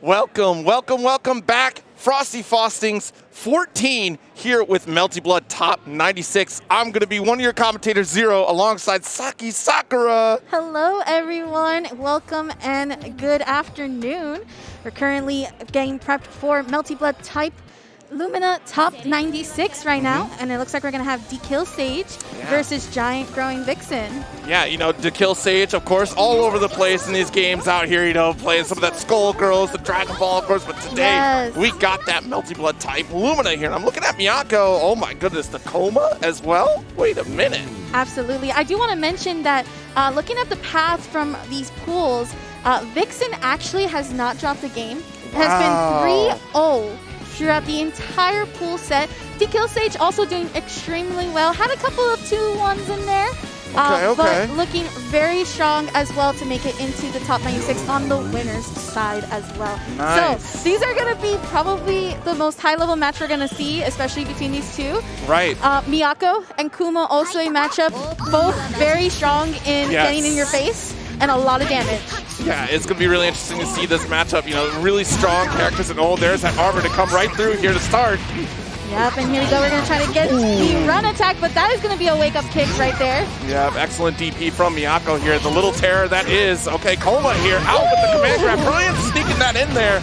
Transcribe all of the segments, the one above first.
Welcome back. Frosty Faustings 14 here with Melty Blood Top 96. I'm going to be one of your commentators, Zero, alongside Saki Sakura. Hello, everyone. Welcome and good afternoon. We're currently getting prepped for Melty Blood Type Lumina Top 96 right now, and it looks like we're going to have ToKillSage versus Giant Growing Vixen. Yeah, you know, ToKillSage, of course, all over the place in these games out here, you know, playing some of that Skull Girls, the Dragon Ball, of course, but today we got that Melty Blood Type Lumina here, and I'm looking at Miyako. Oh my goodness, the Coma as well? Wait a minute. Absolutely. I do want to mention that looking at the path from these pools, Vixen actually has not dropped a game. It has been 3-0 throughout the entire pool set. ToKillSage also doing extremely well. Had a couple of 2-1s in there. But looking very strong as well to make it into the top 96 on the winner's side as well. Nice. So these are going to be probably the most high-level match we're going to see, especially between these two. Right. Miyako and Kuma also a matchup, both very strong in getting in your face and a lot of damage. Yeah, it's going to be really interesting to see this matchup. You know, really strong characters, and there's that armor to come right through here to start. Yep, and here we go. We're going to try to get the run attack, but that is going to be a wake-up kick right there. Yeah, excellent DP from Miyako here. The little terror that is. Okay, Coma here out with the command grab. Brilliant sneaking that in there.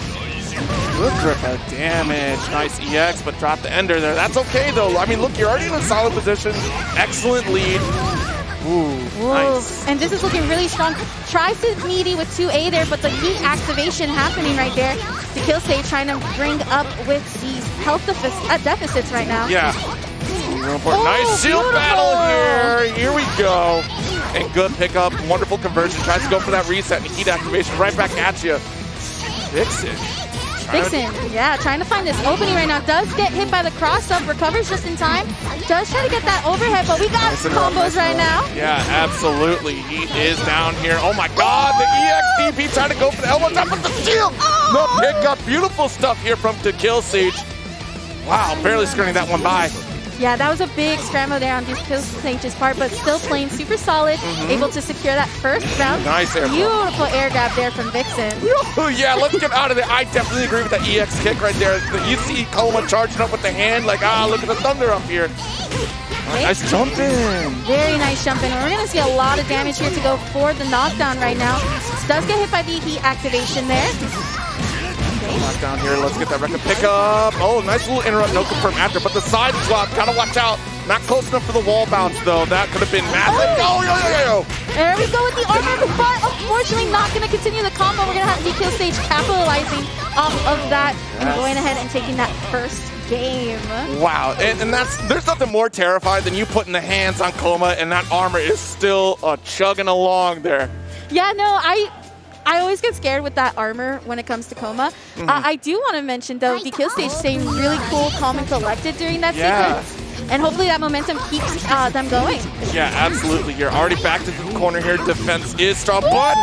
Good grip of damage. Nice EX, but drop the ender there. That's okay, though. I mean, look, you're already in a solid position. Excellent lead. Ooh, nice. And this is looking really strong. Tries to meaty with 2A there, but the heat activation happening right there. ToKillSage trying to bring up with these health deficits right now. Yeah. Real important. Nice shield battle here. Here we go. And good pickup. Wonderful conversion. Tries to go for that reset and heat activation right back at you. Vixen, trying to find this opening right now. Does get hit by the cross-up, recovers just in time. Does try to get that overhead, but we got combos right now. Yeah, absolutely. He is down here. Oh my God, the EX DP trying to go for the elbow drop with the shield. No pickup. Beautiful stuff here from ToKillSage. Wow, barely skirting that one by. Yeah, that was a big scramble there on ToKillSage's part, but still playing super solid, able to secure that first round. Nice air Beautiful air grab there from Vixen. Yeah, let's get out of there. I definitely agree with that EX kick right there. You see Coma charging up with the hand, like, look at the thunder up here. Nice jumping. Very nice jumping. We're going to see a lot of damage here to go for the knockdown right now. Does get hit by the heat activation there. Down here, let's get that record pickup. Oh, nice little interrupt, no confirm after, but the side swap, gotta watch out. Not close enough for the wall bounce, though. That could have been massive. There we go with the armor, but unfortunately not going to continue the combo. We're going to have ToKillSage capitalizing off of that and going ahead and taking that first game. Wow, and there's nothing more terrifying than you putting the hands on Coma and that armor is still chugging along there. Yeah, no, I always get scared with that armor when it comes to Coma. I do want to mention, though, ToKillSage staying really cool, calm, and collected during that sequence. And hopefully that momentum keeps them going. Yeah, absolutely. You're already back to the corner here. Defense is strong, but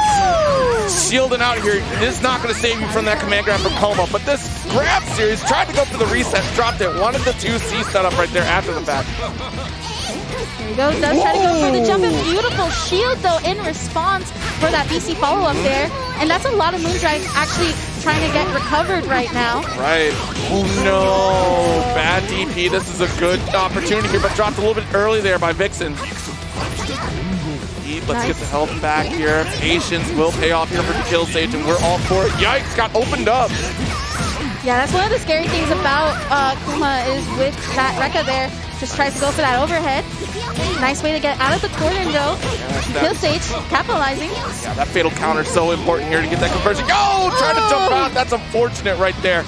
shielding out here is not going to save you from that command grab from Coma. But this grab series tried to go for the reset, dropped it. Wanted the 2C setup right there after the fact. Here we go. Does try to go for the jump and beautiful shield, though, in response for that BC follow-up there. And that's a lot of moondrives actually trying to get recovered right now. Right. Oh, no. Bad DP. This is a good opportunity here, but dropped a little bit early there by Vixen. Let's get the health back here. Patience will pay off here for ToKillSage, and we're all for it. Yikes, got opened up. Yeah, that's one of the scary things about Kuma is with that Rekka there. Just tries to go for that overhead. Nice way to get out of the corner, though. ToKillSage capitalizing. Yeah, that fatal counter is so important here to get that conversion. Oh, trying to jump out. That's unfortunate right there.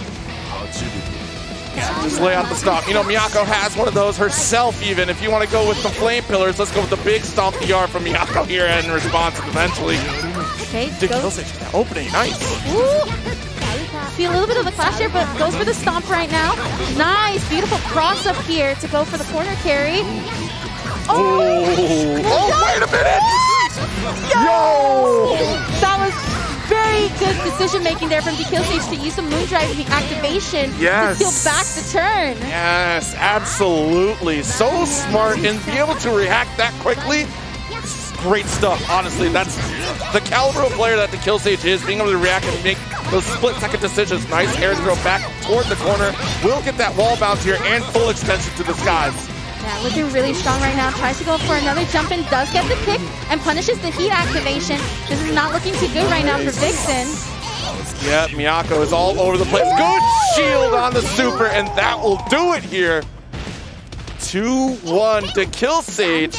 Just lay out the stomp. You know, Miyako has one of those herself even. If you want to go with some flame pillars, let's go with the big stomp DR from Miyako here in response eventually. Okay, ToKillSage opening. Nice. Ooh. See a little bit of the clash here, but goes for the stomp right now. Nice, beautiful cross up here to go for the corner carry. Oh, wait a minute! Yo! That was very good decision making there from ToKillSage to use some moondrive activation to steal back the turn. Yes, absolutely. So smart and be able to react that quickly. Great stuff, honestly. That's the caliber of player that ToKillSage is, being able to react and make those split-second decisions. Nice air throw back toward the corner. Will get that wall bounce here and full extension to the skies. Yeah, looking really strong right now. Tries to go for another jump and does get the pick and punishes the heat activation. This is not looking too good right now for Vixen. Yeah, Miyako is all over the place. Good shield on the super, and that will do it here. 2-1 to KillSage.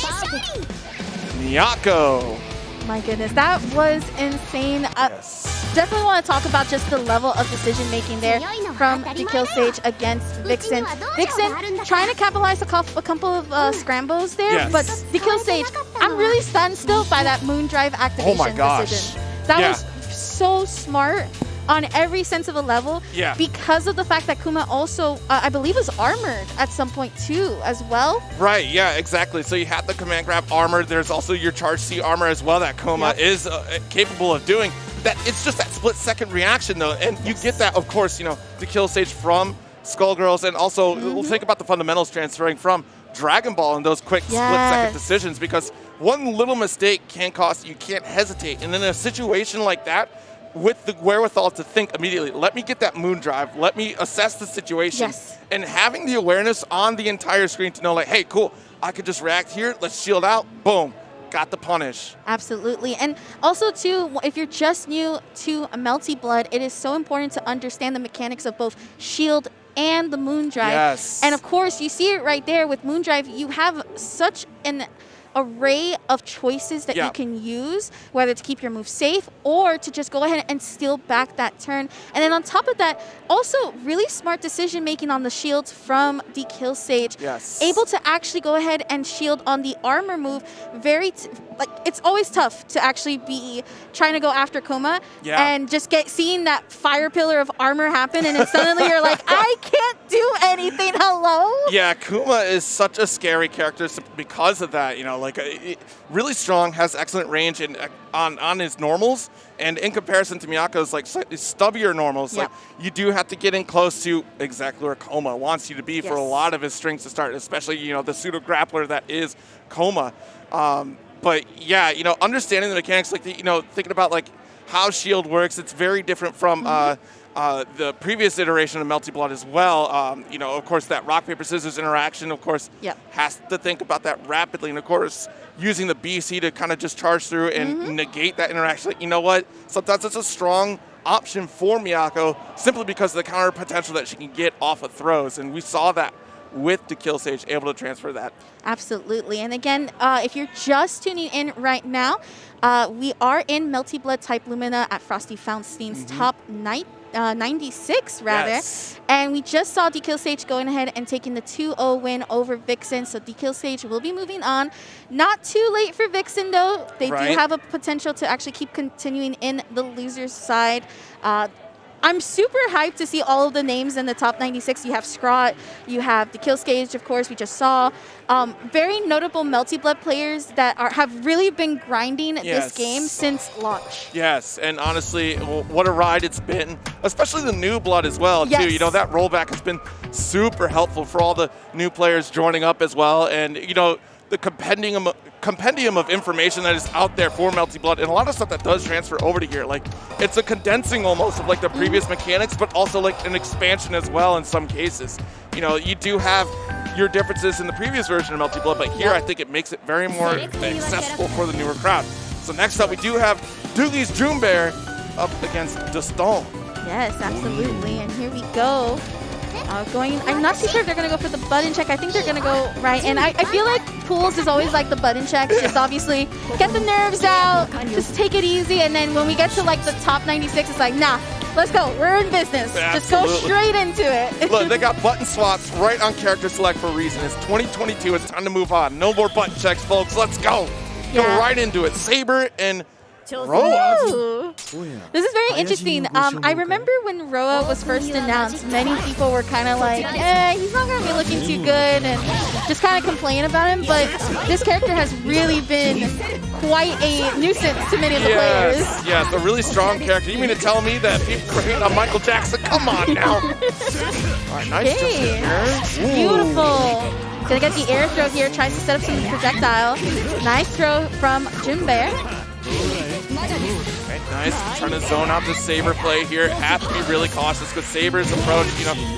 Miyako. My goodness, that was insane. Yes. Definitely want to talk about just the level of decision making there from the KillSage against Vixen. Vixen trying to capitalize a couple of scrambles there, Yes. but the KillSage, I'm really stunned still by that moon drive activation Oh my gosh. decision. That was so smart on every sense of a level because of the fact that Kuma also, I believe, was armored at some point too as well. Right, yeah, exactly. So you have the command grab armor. There's also your charge C armor as well that Kuma is capable of doing. That it's just that split-second reaction though, and you get that, of course, you know, the KillSage from Skullgirls, and also we'll think about the fundamentals transferring from Dragon Ball and those quick split-second decisions, because one little mistake can cost you can't hesitate. And in a situation like that, with the wherewithal to think immediately, let me get that moon drive, let me assess the situation, and having the awareness on the entire screen to know like, hey, cool, I could just react here, let's shield out, boom, got the punish. Absolutely. And also too, if you're just new to Melty Blood, it is so important to understand the mechanics of both shield and the moon drive. Yes. And of course, you see it right there with moon drive, you have such an array of choices that you can use, whether to keep your move safe or to just go ahead and steal back that turn. And then on top of that, also really smart decision making on the shields from the KillSage. Able to actually go ahead and shield on the armor move. Like, it's always tough to actually be trying to go after Kuma and just seeing that fire pillar of armor happen, and then suddenly you're like, I can't do anything. Hello? Yeah, Kuma is such a scary character because of that. You know, like really strong, has excellent range and on his normals, and in comparison to Miyako's like slightly stubbier normals, like you do have to get in close to exactly where Kuma wants you to be for a lot of his strings to start, especially, you know, the pseudo grappler that is Kuma. But yeah, you know, understanding the mechanics, like you know, thinking about like how shield works, it's very different from the previous iteration of Melty Blood as well. You know, of course, that rock, paper, scissors interaction, of course, has to think about that rapidly. And of course, using the BC to kind of just charge through and negate that interaction. Like, you know what? Sometimes it's a strong option for Miyako simply because of the counter potential that she can get off of throws. And we saw that with the KillSage, able to transfer that. Absolutely. And again, if you're just tuning in right now, we are in Melty Blood type Lumina at Frosty Faustings top 96 rather. And we just saw ToKillSage going ahead and taking the 2-0 win over Vixen. So ToKillSage will be moving on. Not too late for Vixen though. They do have a potential to actually keep continuing in the loser's side. I'm super hyped to see all of the names in the top 96. You have Scraw, you have ToKillSage, of course, we just saw. Very notable Melty Blood players that have really been grinding this game since launch. Yes, and honestly, what a ride it's been, especially the new blood as well, too. You know, that rollback has been super helpful for all the new players joining up as well. And, you know, the compendium of information that is out there for Melty Blood, and a lot of stuff that does transfer over to here. Like, it's a condensing almost of like the previous mechanics, but also like an expansion as well in some cases. You know, you do have your differences in the previous version of Melty Blood, but here I think it makes it very more accessible for the newer crowd. So next up, we do have Doogie's Doom Bear up against Zastan. Yes, absolutely, and here we go. I'm not too sure if they're going to go for the button check. I think they're going to go right. And I feel like pools is always like the button check. Just obviously get the nerves out, just take it easy. And then when we get to like the top 96, it's like, nah, let's go. We're in business. Just go straight into it. Look, they got button swaps right on character select for a reason. It's 2022. It's time to move on. No more button checks, folks. Let's go. Go right into it. Saber and Roa. This is very interesting. I remember when Roa was first announced, many people were kind of like, he's not going to be looking too good, and just kind of complain about him. But this character has really been quite a nuisance to many of the players. Yes, a really strong character. You mean to tell me that people crane on Michael Jackson? Come on now. All right, nice jump here. Beautiful. Gonna get the air throw here, tries to set up some projectile. Nice throw from Jim Bear. Okay, nice. Trying to zone out the Saber play here. Have to be really cautious because Saber's approach,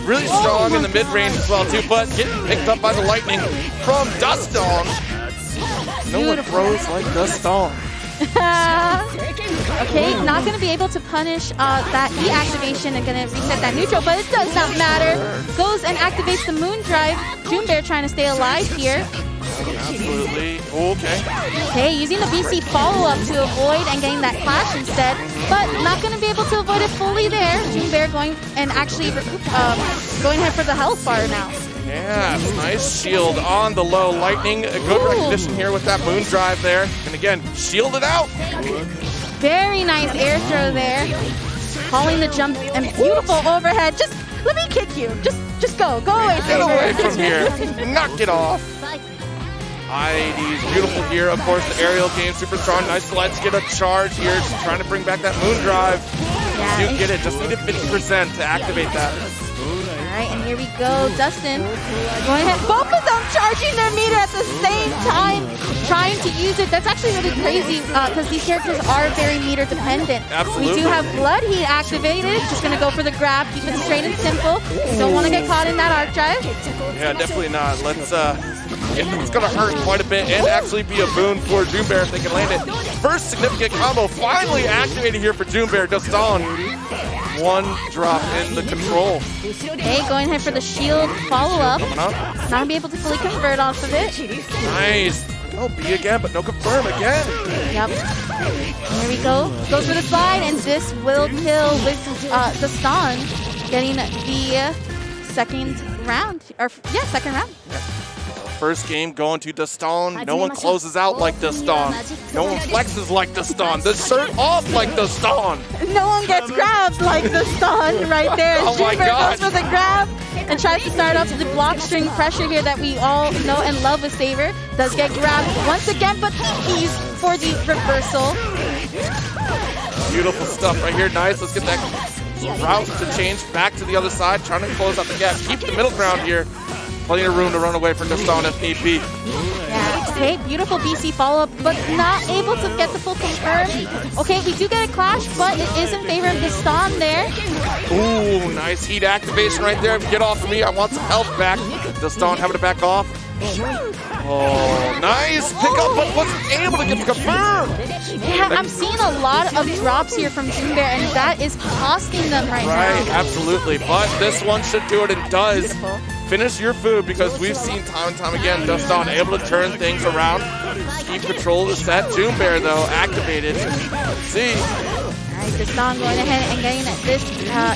really strong in the mid-range as well too, but getting picked up by the lightning from Zastan. No one throws like Zastan. Okay, not going to be able to punish that E activation and going to reset that neutral, but it does not matter. Goes and activates the Moon Drive. Junbear trying to stay alive here. Absolutely. Okay. Okay, using the BC follow-up to avoid and getting that clash instead, but not going to be able to avoid it fully there. Junbear going and actually going ahead for the health bar now. Yeah, nice shield on the low. Lightning, a good recognition here with that Moon Drive there. And again, shielded out. Very nice air throw there. Calling the jump and beautiful overhead. Just let me kick you. Just go. Go away, Get away from here. Knock it off. ID's beautiful here. Of course, the aerial game super strong. Nice. Let's get a charge here. Just trying to bring back that Moon Drive. Yeah. You get it. Just needed 50% to activate that. Alright, and here we go. Dustin going ahead. Both of them charging their meter at the same time, trying to use it. That's actually really crazy because these characters are very meter dependent. Absolutely. We do have Blood Heat activated. Just going to go for the grab. Keep it straight and simple. Don't want to get caught in that arc drive. Yeah, definitely not. Let's, it's going to hurt quite a bit and actually be a boon for Junbear if they can land it. First significant combo finally activated here for Junbear. Zastan. One drop in the control. Okay, going ahead for the shield follow-up. Coming up. Not going to be able to fully convert off of it. Nice. Oh, B again, but no confirm again. Yep. Here we go. Goes for the slide, and this will kill with Zastan getting the second round. Second round. First game going to Zastan. No one closes out like Zastan. No one flexes like Zastan. The shirt off like Zastan. No one gets grabbed like Zastan right there. Oh my God. Goes for the grab and tries to start off the block string pressure here that we all know and love with Saber. Does get grabbed once again, but he's for the reversal. Beautiful stuff right here. Nice. Let's get that route to change back to the other side. Trying to close out the gap. Keep the middle ground here. Plenty of room to run away from Zastan if need be. Yeah, okay, beautiful BC follow-up, but not able to get the full confirm. Okay, we do get a clash, but it is in favor of Zastan there. Ooh, nice heat activation right there. Get off of me. I want some health back. Zastan having to back off. Oh, nice pick up, but wasn't able to get the confirm. Yeah, I'm seeing a lot of drops here from Junbear, and that is costing them right now. Right, absolutely. But this one should do it and does. Beautiful. Finish your food because we've seen time and time again Zastan able to turn things around. Keep control of the set. Junbear, though, activated. See. Alright, Zastan going ahead and getting this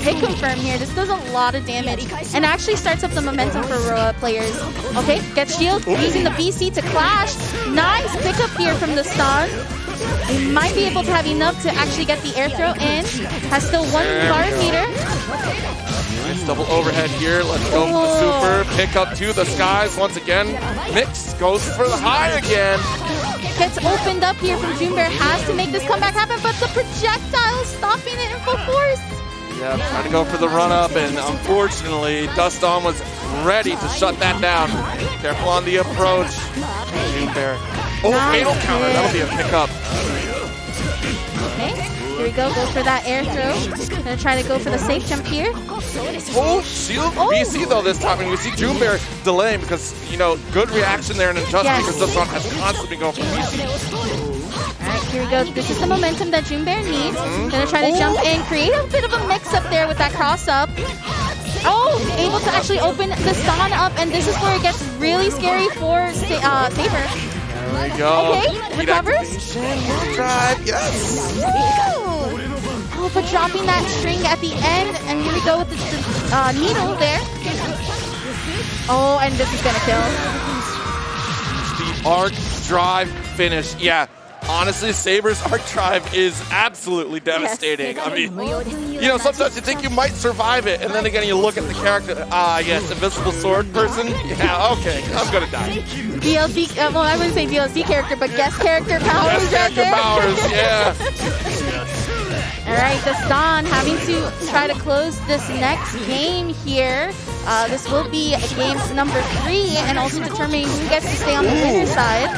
hit confirm here. This does a lot of damage and actually starts up the momentum for Roa players. Okay, gets shield, using the BC to clash. Nice pickup here from Zastan. He might be able to have enough to actually get the air throw in. Has still one guard meter. Nice double overhead here. Let's go for the super. Pick up to the skies once again. Mix goes for the high again. Gets opened up here from Junbear. Has to make this comeback happen, but the projectile is stopping it in full force. Yeah, trying to go for the run up, and unfortunately, Zastan was ready to shut that down. Careful on the approach. Junbear. Oh, fatal counter. That'll be a pickup. Okay, here we go. Go for that air throw. Gonna try to go for the safe jump here. Oh, shield BC though this time. And we see Junbear delaying because, good reaction there and injustice because Zastan has constantly been going for BC. Alright, here we go. This is the momentum that Junbear needs. Gonna try to jump in, create a bit of a mix up there with that cross up. Oh, able to actually open Zastan up, and this is where it gets really scary for Saber. There we go. Okay, recovers. Drive, yes. Oh, but dropping that string at the end, and here we go with the needle there. Oh, and this is gonna kill. The arc drive finish. Yeah. Honestly, Saber's arc drive is absolutely devastating. Yes. I mean, sometimes you think you might survive it, and then again you look at the character, yes, invisible sword person. Yeah, okay, I'm gonna die. DLC, well, I wouldn't say DLC character, but guest character powers right there. Powers, yeah. Alright, Zastan having to try to close this next game here. This will be game number 3, and also determining who gets to stay on the winner's side.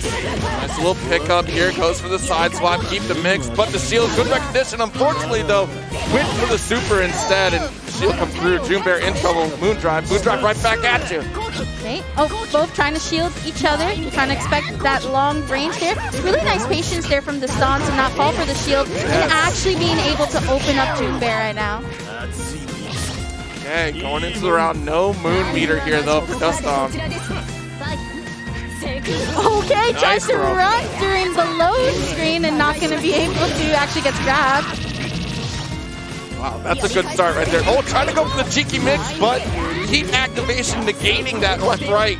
Nice little pickup here. Goes for the side swap. Keep the mix. But the shield, good recognition. Unfortunately, though, went for the super instead. And shield comes through. Junebear in trouble. Moondrive. Moondrive right back at you. Okay. Oh, both trying to shield each other. Trying to expect that long range there. Really nice patience there from the Zastan to not fall for the shield. And actually being able to open up Junebear right now. Okay, going into the round. No moon meter here, though, for Zastan. Okay, tries to run during the load screen and not going to be able to, actually gets grabbed. Wow, that's a good start right there. Oh, trying to go for the cheeky mix, but heat activation negating that left-right.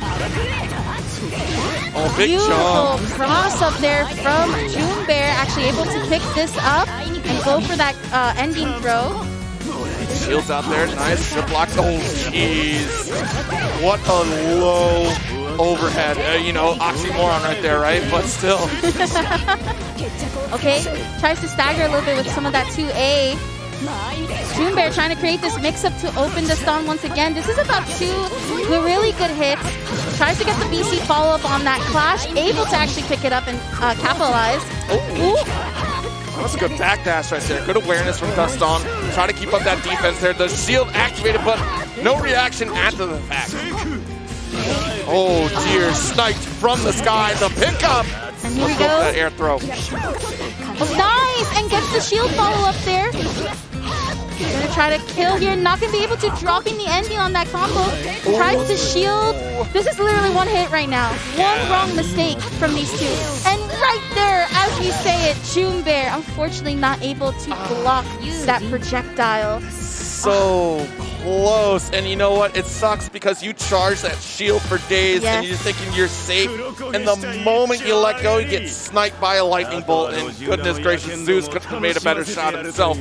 Oh, big jump. Beautiful cross up there from Junebear, actually able to pick this up and go for that ending throw. Shields out there, nice. Good blocks. Oh, jeez. What a low overhead. You know, oxymoron right there, right? But still. Okay, tries to stagger a little bit with some of that 2A. Junebear trying to create this mix-up to open the stun once again. This is about two really good hits. Tries to get the BC follow-up on that clash. Able to actually pick it up and capitalize. That was a good backdash right there. Good awareness from Zastan. Try to keep up that defense there. The shield activated, but no reaction after the fact. Oh dear, sniped from the sky. The pickup. And here we go. That air throw. Oh, nice! And gets the shield follow-up there. Gonna try to kill here. Not gonna be able to drop in the ending on that combo. Tries to shield. This is literally one hit right now. One wrong mistake from these two. And right there, as we say it, Junebear unfortunately not able to block that projectile. So close. And you know what? It sucks because you charge that shield for days and you're thinking you're safe. And the moment you let go, you get sniped by a lightning bolt. And goodness gracious, Zeus could have made a better shot himself.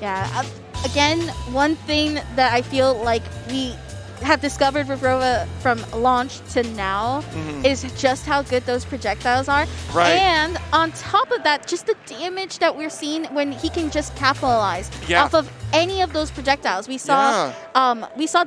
Yeah, again, one thing that I feel like we have discovered with Rova from launch to now is just how good those projectiles are. Right. And on top of that, just the damage that we're seeing when he can just capitalize off of any of those projectiles. We saw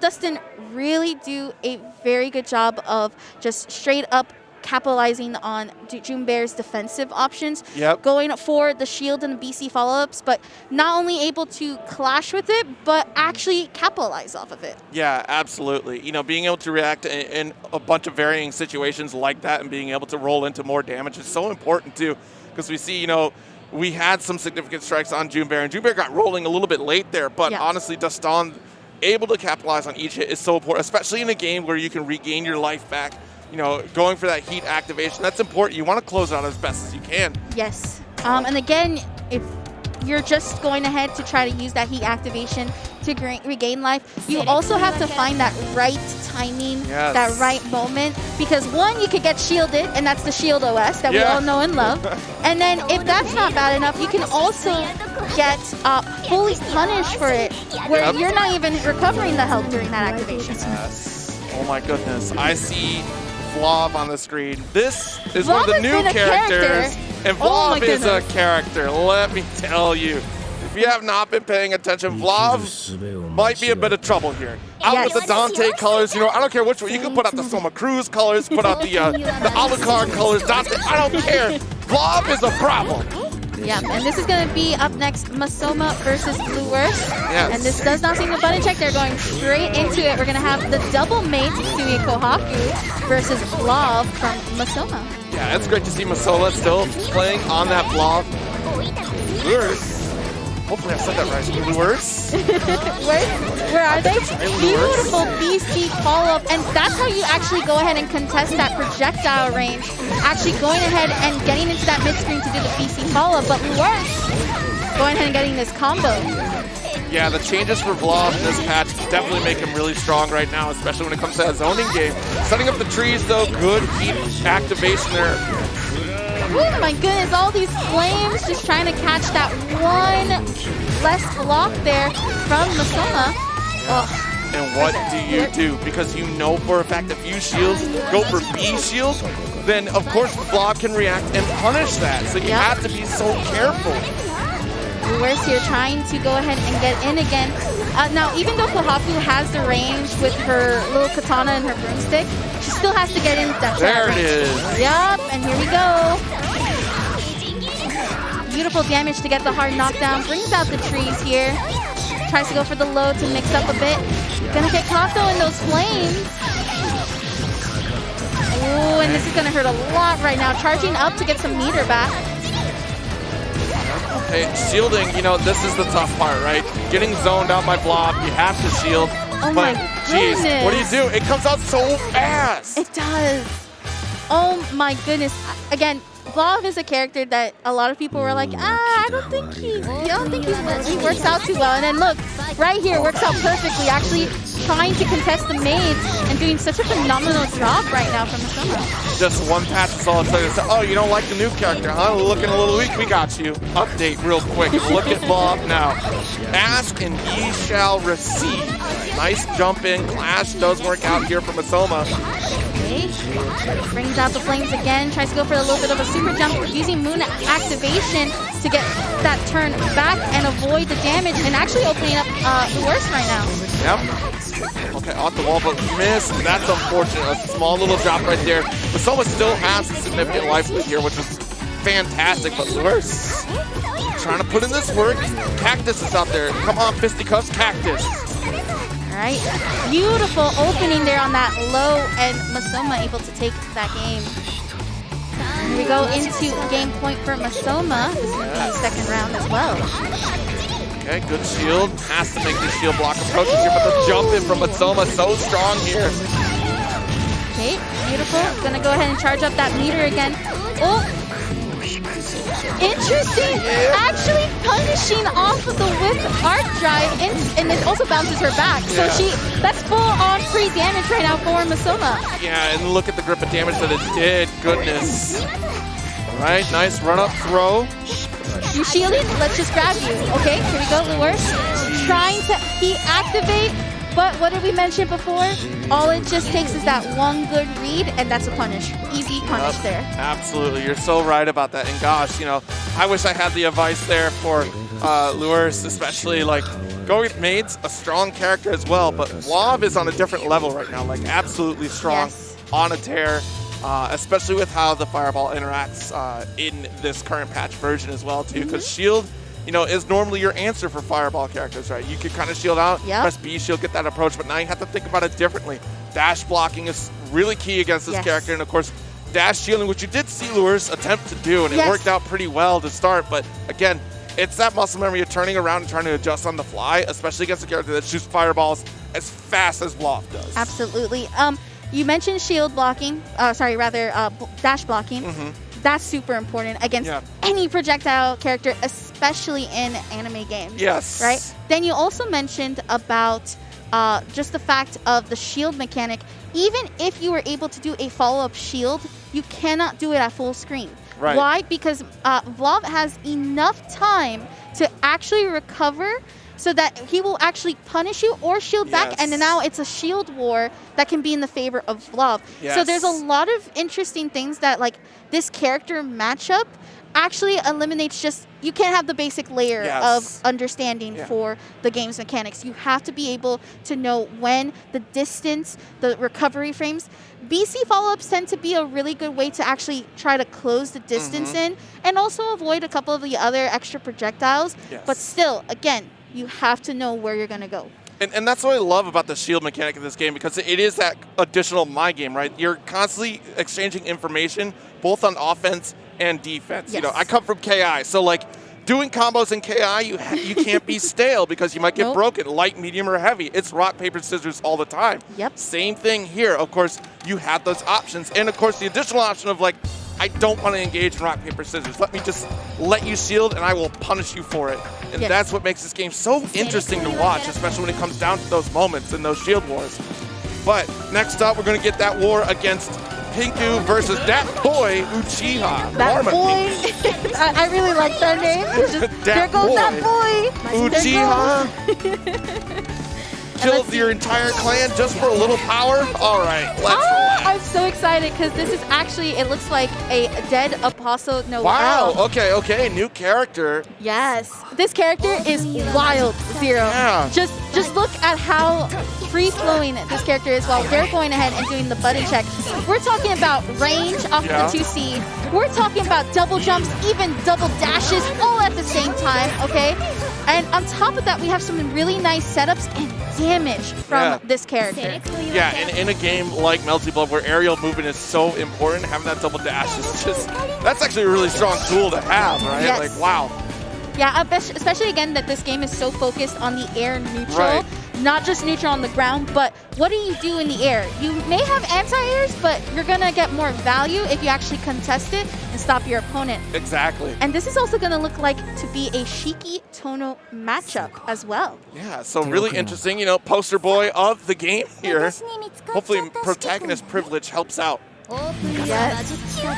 Dustin really do a very good job of just straight up capitalizing on Junebear's defensive options, going for the shield and the BC follow-ups, but not only able to clash with it, but actually capitalize off of it. Yeah, absolutely. You know, being able to react in a bunch of varying situations like that and being able to roll into more damage is so important too, because we see, you know, we had some significant strikes on Junebear, and Junebear got rolling a little bit late there, but honestly, Zastan able to capitalize on each hit is so important, especially in a game where you can regain your life back. You know, going for that heat activation, that's important. You want to close out as best as you can. Yes. And again, if you're just going ahead to try to use that heat activation to regain life, you also have to find that right timing, that right moment. Because one, you could get shielded, and that's the shield OS that we all know and love. And then if that's not bad enough, you can also get fully punished for it, where you're not even recovering the health during that activation. Yes. Oh my goodness. I see Blob on the screen. This is one of the new characters, and Blob is a character. Let me tell you, if you have not been paying attention, Blob might be a bit of trouble here. Out with the Dante colors, you know, I don't care which one. You can put out the Soma Cruz colors, put out the Alucard colors, Dante, I don't care. Blob is a problem. Yeah, and this is going to be up next, Masoma versus Blue Worst. Yes. And this does not seem to button check. They're going straight into it. We're going to have the double mate, Sui Kohaku, versus Blob from Masoma. Yeah, it's great to see Masoma still playing on that Blob. Blue Worst. Hopefully I said that right. Blue Worst. Where are they? Beautiful BC follow-up. And that's how you actually go ahead and contest that projectile range. Actually going ahead and getting into that mid-screen to do the BC follow-up. But worse, going ahead and getting this combo. Yeah, the changes for Blob in this patch definitely make him really strong right now, especially when it comes to that zoning game. Setting up the trees, though, good heat activation there. Oh my goodness, all these flames just trying to catch that one less block there from Masoma. And what do you do? Because you know for a fact if you shields go for B shields, then of course Blob can react and punish that. So you have to be so careful. Where's here trying to go ahead and get in again. Now, even though Kohaku has the range with her little katana and her broomstick, She still has to get in that There trap. it is. Yup, and here we go. Beautiful damage to get the hard knockdown. Brings out the trees here. Tries to go for the low to mix up a bit. Gonna get caught though in those flames. Ooh, and this is gonna hurt a lot right now. Charging up to get some meter back. Hey, shielding, you know, this is the tough part, right? Getting zoned out by Blob, you have to shield. Oh but, my geez, goodness. what do you do? It comes out so fast. It does. Oh my goodness. Again, Blob is a character that a lot of people were like, I don't think he works out too well. And then look, right here, works out perfectly. Actually trying to contest the maids and doing such a phenomenal job right now from Masoma. Just one patch is all it's like. Oh, you don't like the new character, huh? Looking a little weak, we got you. Update real quick. Look at Blob now. Ask and ye shall receive. Nice jump in. Clash does work out here for Masoma. Okay. Brings out the flames again. Tries to go for a little bit of a super jump using moon activation to get that turn back and avoid the damage and actually opening up the worst right now. Yep. Okay, off the wall, but missed. That's unfortunate. A small little drop right there. Masoma still has a significant life lead here, which is fantastic, but worse. Trying to put in this work. Cactus is out there. Come on, fisticuffs, Cactus. All right, beautiful opening there on that low, and Masoma able to take that game. Here we go into game point for Masoma. This is the second round as well. Okay, good shield. Has to make the shield block approaches here, but the jump in from Masoma so strong here. Okay, beautiful. Gonna go ahead and charge up that meter again. Oh, interesting. Actually punishing off of the whip arc drive, and it also bounces her back. So that's full on free damage right now for Masoma. Yeah, and look at the grip of damage that it did. Goodness. All right, nice run up throw. You shielding? Let's just grab you. Okay, here we go. Worse. Trying to activate, but what did we mention before? All it just takes is that one good read, and that's a punish. Easy punish there. Absolutely, you're so right about that. And gosh, you know, I wish I had the advice there for lures, especially like going with maids, a strong character as well. But Blob is on a different level right now, like absolutely strong, on a tear. Especially with how the fireball interacts in this current patch version as well too, because shield, you know, is normally your answer for fireball characters, right? You can kind of shield out, press B shield, get that approach, but now you have to think about it differently. Dash blocking is really key against this character, and of course, dash shielding, which you did see Lures attempt to do, and it worked out pretty well to start, but again, it's that muscle memory of turning around and trying to adjust on the fly, especially against a character that shoots fireballs as fast as Blob does. Absolutely. You mentioned shield blocking, dash blocking. That's super important against any projectile character, especially in anime games. Yes. Right? Then you also mentioned about just the fact of the shield mechanic. Even if you were able to do a follow-up shield, you cannot do it at full screen. Right. Why? Because Blob has enough time to actually recover so that he will actually punish you or shield back, and now it's a shield war that can be in the favor of Blob. So there's a lot of interesting things that, like, this character matchup actually eliminates just, you can't have the basic layer of understanding for the game's mechanics. You have to be able to know when, the distance, the recovery frames. BC follow-ups tend to be a really good way to actually try to close the distance in and also avoid a couple of the other extra projectiles. But still, again, you have to know where you're going to go. And that's what I love about the shield mechanic in this game, because it is that additional mind game, right? You're constantly exchanging information, both on offense and defense. You know, I come from KI, so like doing combos in KI, you can't be stale because you might get broken, light, medium, or heavy. It's rock, paper, scissors all the time. Same thing here. Of course, you have those options. And of course, the additional option of like, I don't want to engage in rock, paper, scissors. Let me just let you shield and I will punish you for it. And that's what makes this game so interesting to watch, especially when it comes down to those moments and those shield wars. But next up, we're going to get that war against Pinku versus ThatBoyUchiha. That boy, I really like that name. There goes that boy. Uchiha. Killed your entire clan just for a little power? All right, let's relax. I'm so excited because this is actually, it looks like a dead Apostle Noel. Wow, okay, new character. Yes, this character is wild. Zero. Yeah. Just look at how free-flowing this character is while they're going ahead and doing the button check. We're talking about range off the 2C. We're talking about double jumps, even double dashes, all at the same time, okay? And on top of that, we have some really nice setups and damage from this character. Yeah, and in a game like Melty Blob, where aerial movement is so important, having that double dash is just, that's actually a really strong tool to have, right? Yes. Like, wow. Yeah, especially again that this game is so focused on the air neutral. Right. Not just neutral on the ground, but what do you do in the air? You may have anti-airs, but you're going to get more value if you actually contest it and stop your opponent. Exactly. And this is also going to look like to be a Shiki Tono matchup as well. Yeah, so really interesting, you know, poster boy of the game here. Hopefully protagonist privilege helps out. Yes. Here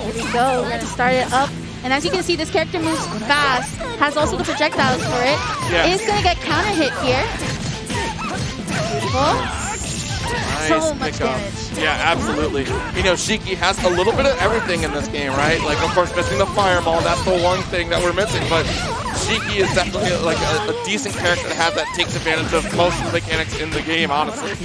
we go. We're going to start it up. And as you can see, this character moves fast, has also the projectiles for it. Yeah. Is going to get counter hit here. Beautiful. Nice So much pickup. damage. Yeah, absolutely. You know, Shiki has a little bit of everything in this game, right? Like, of course, missing the fireball, that's the one thing that we're missing, but Shiki is definitely like a decent character to have that takes advantage of most of the mechanics in the game, honestly.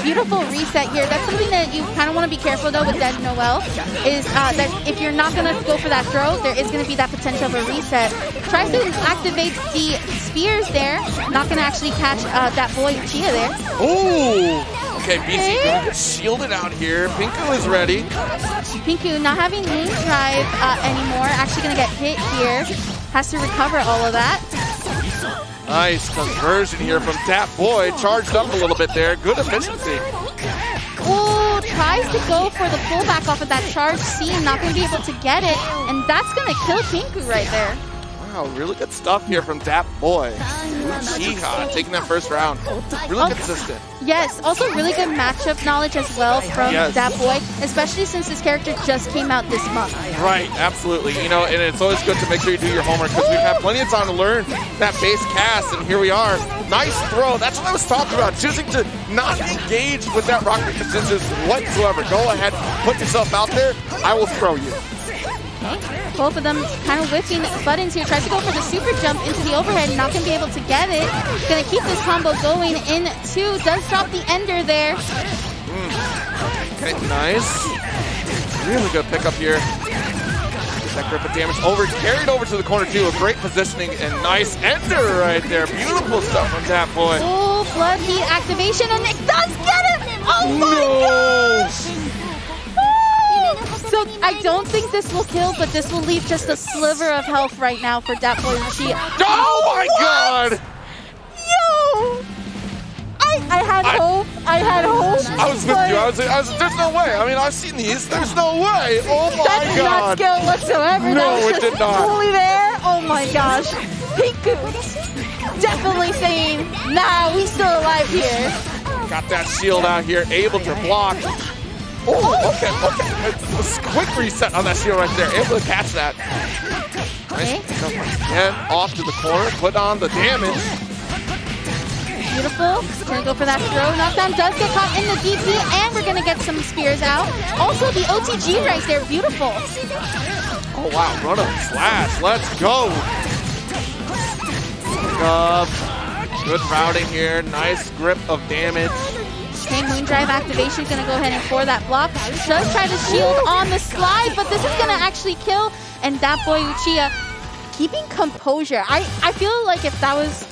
Beautiful reset here. That's something that you kind of want to be careful though with Dead Noel, is that if you're not going to go for that throw, there is going to be that potential of a reset. Tries to activate the spears there, not going to actually catch ThatBoyUchiha there. Ooh! Okay, BC gonna get shielded out here. Pinku is ready. Pinku not having Moon Drive anymore, actually going to get hit here. Has to recover all of that. Nice conversion here from ThatBoy. Charged up a little bit there. Good efficiency. Oh, tries to go for the pullback off of that charge C, not going to be able to get it. And that's going to kill Pinku right there. Wow, really good stuff here from ThatBoyUchiha taking that first round. Really consistent. Yes, also really good matchup knowledge as well from ThatBoy, especially since this character just came out this month. Right, absolutely. You know, and it's always good to make sure you do your homework because we've had plenty of time to learn that base cast, and here we are. Nice throw. That's what I was talking about. Choosing to not engage with that rocket resistance whatsoever. Go ahead, put yourself out there. I will throw you. Both of them kind of whiffing buttons here. Tries to go for the super jump into the overhead. Not going to be able to get it. Going to keep this combo going in two. Does drop the ender there. Okay, nice. Really good pickup here. Get that grip of damage over. Carried over to the corner too. A great positioning and nice ender right there. Beautiful stuff from ThatBoy. Oh, blood heat activation, and it does get it. Oh my gosh. So I don't think this will kill, but this will leave just a sliver of health right now for ThatBoyUchiha. Oh my god! Yo! I had hope. I had hope. I was with you. I was, there's no way. I mean, I've seen these. There's no way. Oh my that did not god. skill whatsoever. No, that was it just did not. fully there. Oh my gosh. Pinku definitely saying, nah, we still alive here. Got that shield out here, able to block. Oh, okay. A quick reset on that shield right there. Able to catch that. Nice. Again, off to the corner. Put on the damage. Beautiful. Gonna go for that throw. Knockdown does get caught in the DP, and we're gonna get some spears out. Also, the OTG right there. Beautiful. Oh, wow. Run up slash. Let's go. Good routing here. Nice grip of damage. Okay, Moondrive activation is going to go ahead and pour that block. Does try to shield on the slide, but this is going to actually kill. And ThatBoyUchiha keeping composure. I feel like if that was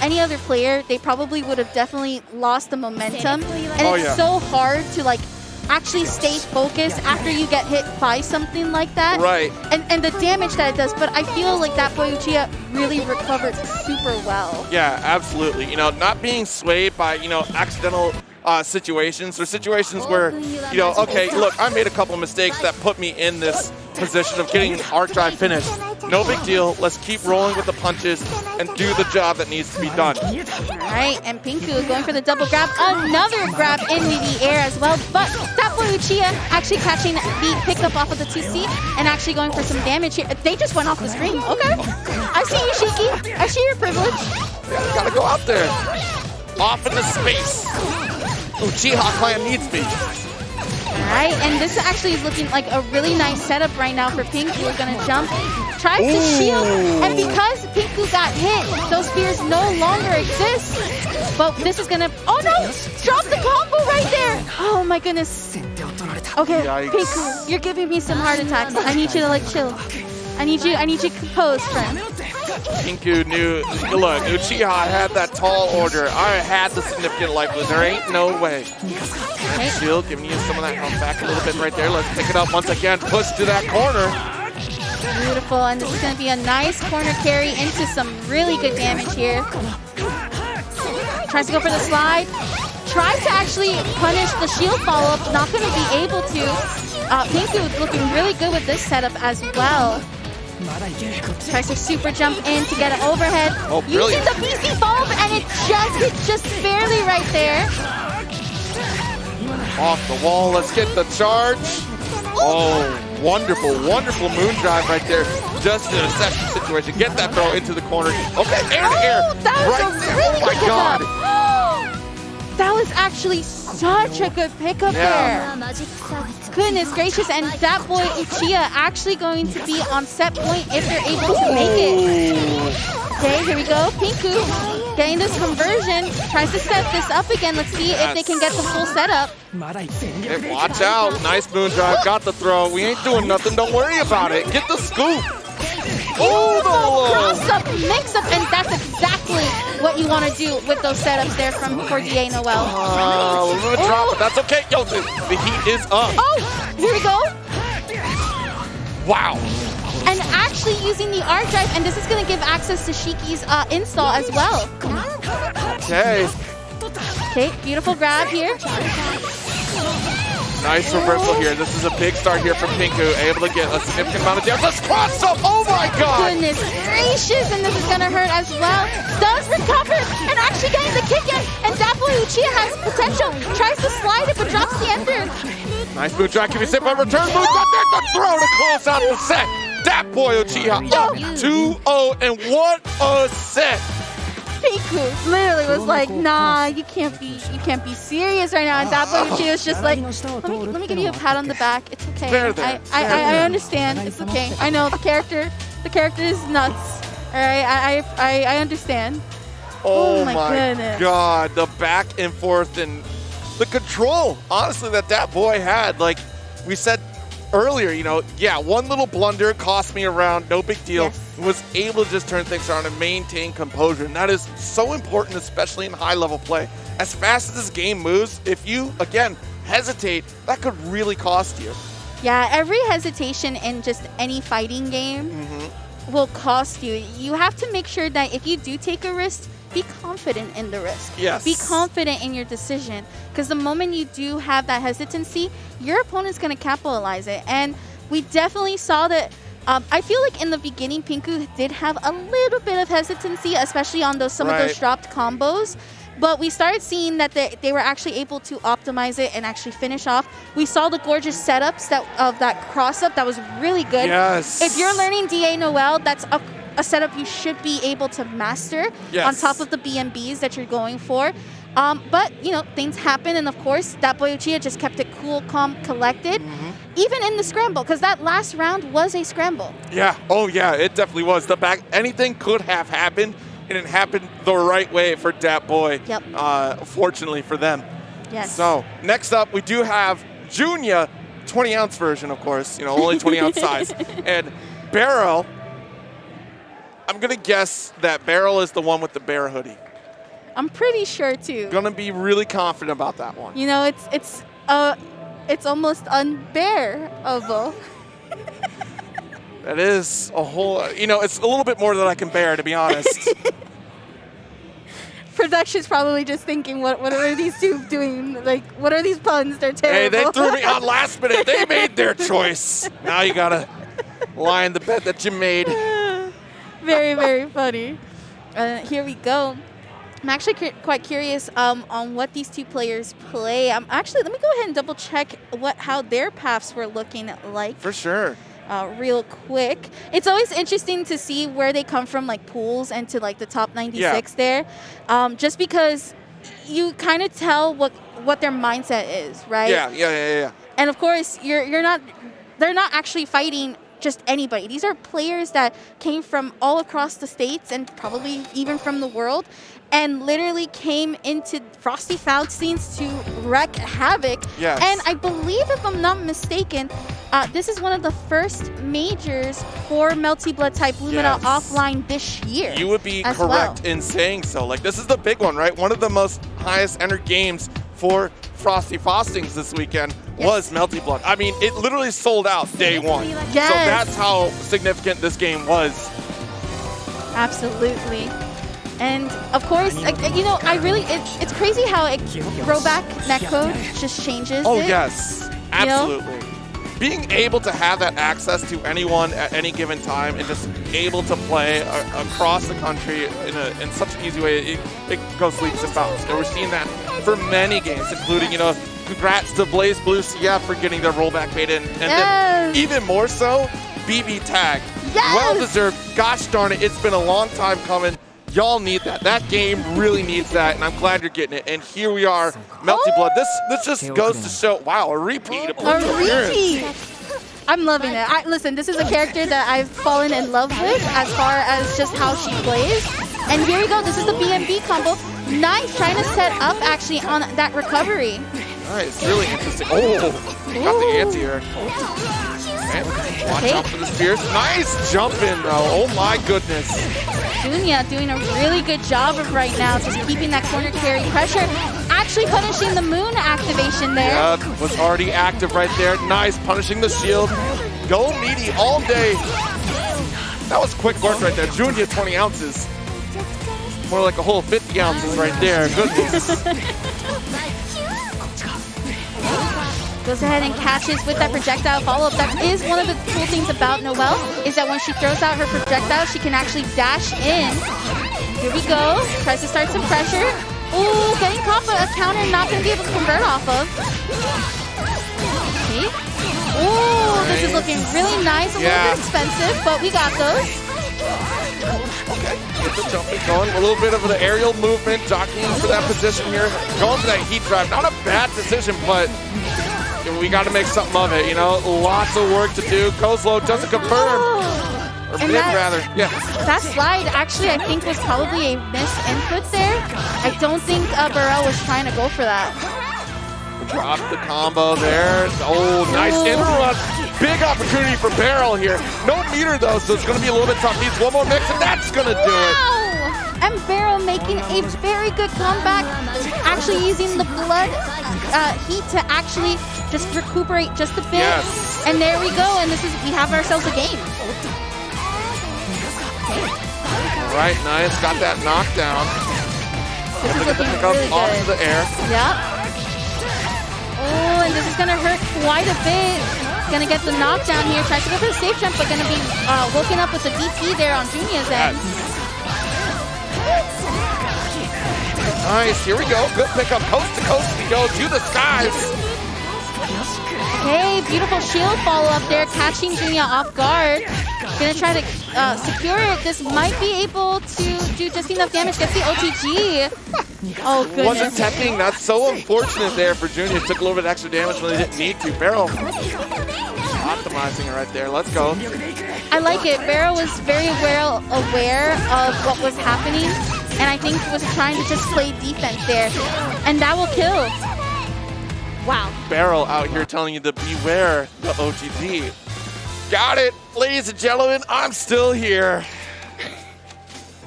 any other player, they probably would have definitely lost the momentum. And it's so hard to like actually stay focused after you get hit by something like that. Right. And the damage that it does. But I feel like ThatBoyUchiha really recovered super well. Yeah, absolutely. You know, not being swayed by, you know, accidental situations or situations where, you know, okay, look, I made a couple mistakes that put me in this position of getting arc drive finished. No big deal. Let's keep rolling with the punches and do the job that needs to be done. All right, and Pinku going for the double grab. Another grab into the air as well, but ThatBoyUchiha actually catching the pickup off of the 2C and actually going for some damage here. They just went off the screen. Okay. I see you, Shiki. I see your privilege. Yeah, gotta go out there. Off into space. Uchiha clan needs me. Alright, and this actually is looking like a really nice setup right now for Pinku. We're gonna jump, tries to shield, and because Pinku got hit, those spears no longer exist. But this is gonna, oh no! Drop the combo right there! Oh my goodness. Okay, Yikes. Pinku, you're giving me some heart attacks. I need you to like chill. I need you composed, friend. Pinku knew, look, Uchiha had that tall order. I had the significant life lose. There ain't no way. Okay. Shield, giving you some of that health back a little bit right there. Let's pick it up once again. Push to that corner. Beautiful, and this is going to be a nice corner carry into some really good damage here. Tries to go for the slide. Tries to actually punish the shield follow-up. Not going to be able to. Pinku looking really good with this setup as well. Tries to super jump in to get an overhead. Oh, using the PC follow-up, and it's just barely right there. Off the wall. Let's get the charge. Oh, wonderful, wonderful moon drive right there. Just in a session situation. Get that throw into the corner. Okay, air to air. That was right a there. really Oh my good God. pickup. That was actually such a good pickup there. Goodness gracious, and ThatBoyUchiha actually going to be on set point if they're able to make it. Okay, here we go. Pinku getting this conversion. Tries to set this up again. Let's see if they can get the full setup. Hey, watch out. Nice moon drive. Got the throw. We ain't doing nothing. Don't worry about it. Get the scoop. Oh, the low. Cross-up, mix-up, and that's exactly what you want to do with those setups there for DA Noel. A little bit of drop, but that's okay. Yo, the heat is up. Oh, here we go. Wow. And actually using the art drive, and this is going to give access to Shiki's install as well. Okay. Okay, beautiful grab here. Nice reversal here. This is a big start here from Pinku. Able to get a significant amount of damage. Let's cross up. Oh my God. Goodness gracious, and this is going to hurt as well. Does recover, and actually getting the kick in. And ThatBoyUchiha has potential. Tries to slide it, but drops the ender. Nice boot drop. Can you sit by return? Moves up there. The throw to close out the set. ThatBoyUchiha up 2-0, and what a set. Pinku literally was like, nah, you can't be serious right now. And ThatBoyUchiha was just like, let me give you a pat on the back. It's okay. I understand. It's okay. I know the character is nuts. All right, I understand. Oh my goodness. God, the back and forth and the control, honestly, that boy had. Like we said earlier, you know, yeah, one little blunder cost me around, no big deal. Yes. Was able to just turn things around and maintain composure, and that is so important, especially in high-level play. As fast as this game moves, if you, again, hesitate, that could really cost you. Yeah, every hesitation in just any fighting game will cost you. You have to make sure that if you do take a risk, be confident in the risk. Yes. Be confident in your decision, because the moment you do have that hesitancy, your opponent's going to capitalize it. And we definitely saw that. I feel like in the beginning, Pinku did have a little bit of hesitancy, especially on some of those dropped combos. But we started seeing that they were actually able to optimize it and actually finish off. We saw the gorgeous setups of that cross-up that was really good. Yes. If you're learning DA Noel, that's a setup you should be able to master on top of the BMBs that you're going for. But, you know, things happen, and of course, ThatBoyUchiha just kept it cool, calm, collected, even in the scramble, because that last round was a scramble. Yeah, oh yeah, it definitely was. The back, anything could have happened, and it happened the right way for ThatBoy. Yep. Fortunately for them. Yes. So, next up, we do have Junior, 20-ounce version, of course, you know, only 20-ounce size. And Barrel, I'm going to guess that Barrel is the one with the bear hoodie. I'm pretty sure too. Gonna be really confident about that one. You know, it's almost unbearable. That is a whole, you know, it's a little bit more than I can bear, to be honest. Production's probably just thinking, what are these two doing? Like, what are these puns? They're terrible. Hey, they threw me on last minute. They made their choice. Now you gotta lie in the bet that you made. Very, very funny. Here we go. I'm actually quite curious on what these two players play. Actually, let me go ahead and double check how their paths were looking like. For sure. Real quick. It's always interesting to see where they come from, like pools and to like the top 96 there. Just because you kind of tell what their mindset is, right? Yeah. And of course, they're not actually fighting just anybody. These are players that came from all across the states and probably even from the world, and literally came into Frosty Faustings to wreak havoc. Yes. And I believe, if I'm not mistaken, this is one of the first majors for Melty Blood type Lumina offline this year. You would be correct in saying so. Like, this is the big one, right? One of the most highest entered games for Frosty Faustings this weekend was Melty Blood. I mean, it literally sold out day one. Yes. So that's how significant this game was. Absolutely. And of course, you know, it's crazy how throwback netcode just changes. Oh, yes. Absolutely. You know? Being able to have that access to anyone at any given time and just able to play across the country in such an easy way, it goes leaps and bounds. And we're seeing that for many games, including, you know, congrats to Blaze Blue CF for getting their rollback bait in. And then even more so, BB Tag. Yes! Well deserved. Gosh darn it, it's been a long time coming. Y'all need that. That game really needs that, and I'm glad you're getting it. And here we are, Melty Blood. This just goes to show, wow, a repeat. A repeat. I'm loving it. Listen, this is a character that I've fallen in love with as far as just how she plays. And here we go. This is the BMB combo. Nice, trying to set up actually on that recovery. Nice, really interesting. Oh, got the anti-air. Watch out for the spears. Nice jump in, though. Oh my goodness. Junya doing a really good job of right now, just keeping that corner carry pressure. Actually punishing the moon activation there. Yeah, was already active right there. Nice, punishing the shield. Go meaty all day. That was quick work right there. Junya, 20 ounces. More like a whole 50 ounces right there. Goodness. Goes ahead and catches with that projectile follow-up. That is one of the cool things about Noelle, is that when she throws out her projectile, she can actually dash in. Here we go. Tries to start some pressure. Ooh, getting caught, but a counter not going to be able to convert off of. Okay. Ooh, this is looking really nice. A little bit expensive, but we got those. Okay, get the jumping going. A little bit of the aerial movement, jockeying for that position here. Going for that heat drive. Not a bad decision, but we got to make something of it, you know? Lots of work to do. Goes low, doesn't confirm. Or mid, rather. Yeah. That slide, actually, I think was probably a missed input there. I don't think Burrell was trying to go for that. Drop the combo there. Oh, nice interrupt. Big opportunity for Barrel here. No meter, though, so it's going to be a little bit tough. Needs one more mix, and that's going to do it. And Barrel making a very good comeback, actually using the blood heat to actually just recuperate just a bit. Yes. And there we go, and we have ourselves a game. All right, nice. Got that knockdown. This is looking really off good. to the air. Yep. Oh, and this is going to hurt quite a bit. Going to get the knockdown here. Tries to go for the safe jump, but going to be woken up with the DP there on Junia's end. Nice, here we go. Good pickup, coast to coast we go, to the skies. Okay, beautiful shield follow-up there, catching Junya off guard. Gonna try to secure it. This might be able to do just enough damage. Gets the OTG. Oh, goodness. Wasn't teching. That's so unfortunate there for Junya. Took a little bit extra damage when they didn't need to. Barrel optimizing it right there. Let's go. I like it. Barrel was very well aware of what was happening, and I think was trying to just play defense there. And that will kill. Wow. Barrel out here telling you to beware the OTG. Got it. Ladies and gentlemen, I'm still here.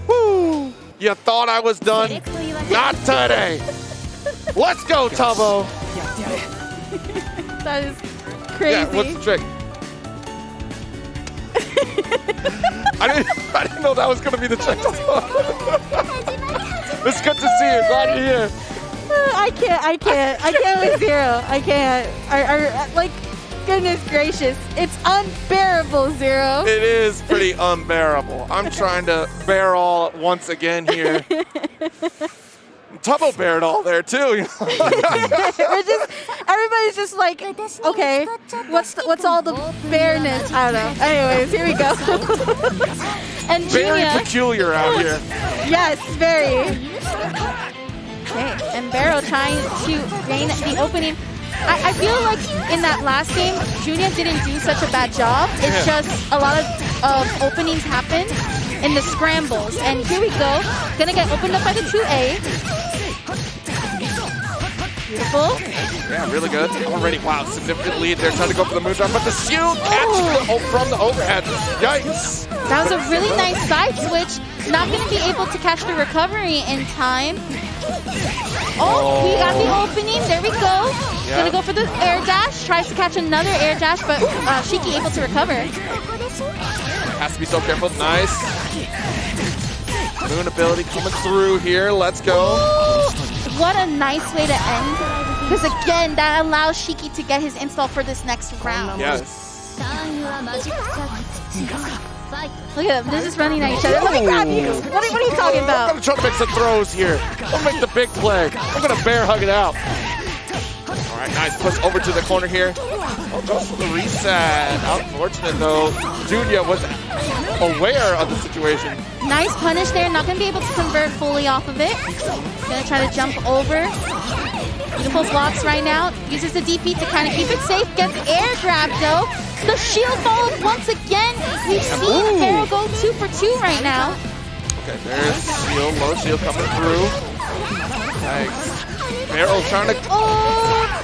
Woo! You thought I was done? Not today. Let's go, Tubbo. That is crazy. Yeah, what's the trick? I didn't know that was going to be the trick. It's good to see you. Glad you're here. I can't with Zero. I can't. Like, goodness gracious. It's unbearable, Zero. It is pretty unbearable. I'm trying to bear all once again here. Tubbo bared all there too. Everybody's just like, okay, what's all the bareness? I don't know. Anyways, here we go. And very Junya, peculiar out here. yes, very. Okay, and Barrow trying to gain the opening. I feel like in that last game, Junia didn't do such a bad job. It's just a lot of openings happen in the scrambles. And here we go. Gonna get opened up by the 2A. Beautiful. Yeah, really good. Already, wow, significant lead. They're trying to go for the moonshot, but the shield catches from the overhead. Yikes. That was a really nice side switch. Not going to be able to catch the recovery in time. Oh, we got the opening. There we go. Yeah. Gonna go for the air dash. Tries to catch another air dash, but Shiki able to recover. Has to be so careful. Nice. Moon ability coming through here. Let's go. Ooh, what a nice way to end. Because again, that allows Shiki to get his install for this next round. Yes. Look at them. They're just running at each other. Let me grab you. What are you talking about? I'm going to try to make some throws here. I'm going to make the big play. I'm going to bear hug it out. All right, nice push over to the corner here. Oh, goes for the reset. Unfortunate, though. Junia was aware of the situation. Nice punish there. Not going to be able to convert fully off of it. Going to try to jump over. Beautiful blocks right now. Uses the DP to kind of keep it safe. Gets air grab, though. The shield falls once again. We've seen Arrow go 2 for 2 right now. Okay, there's shield. Low shield coming through. Nice. Arrow trying to... Oh,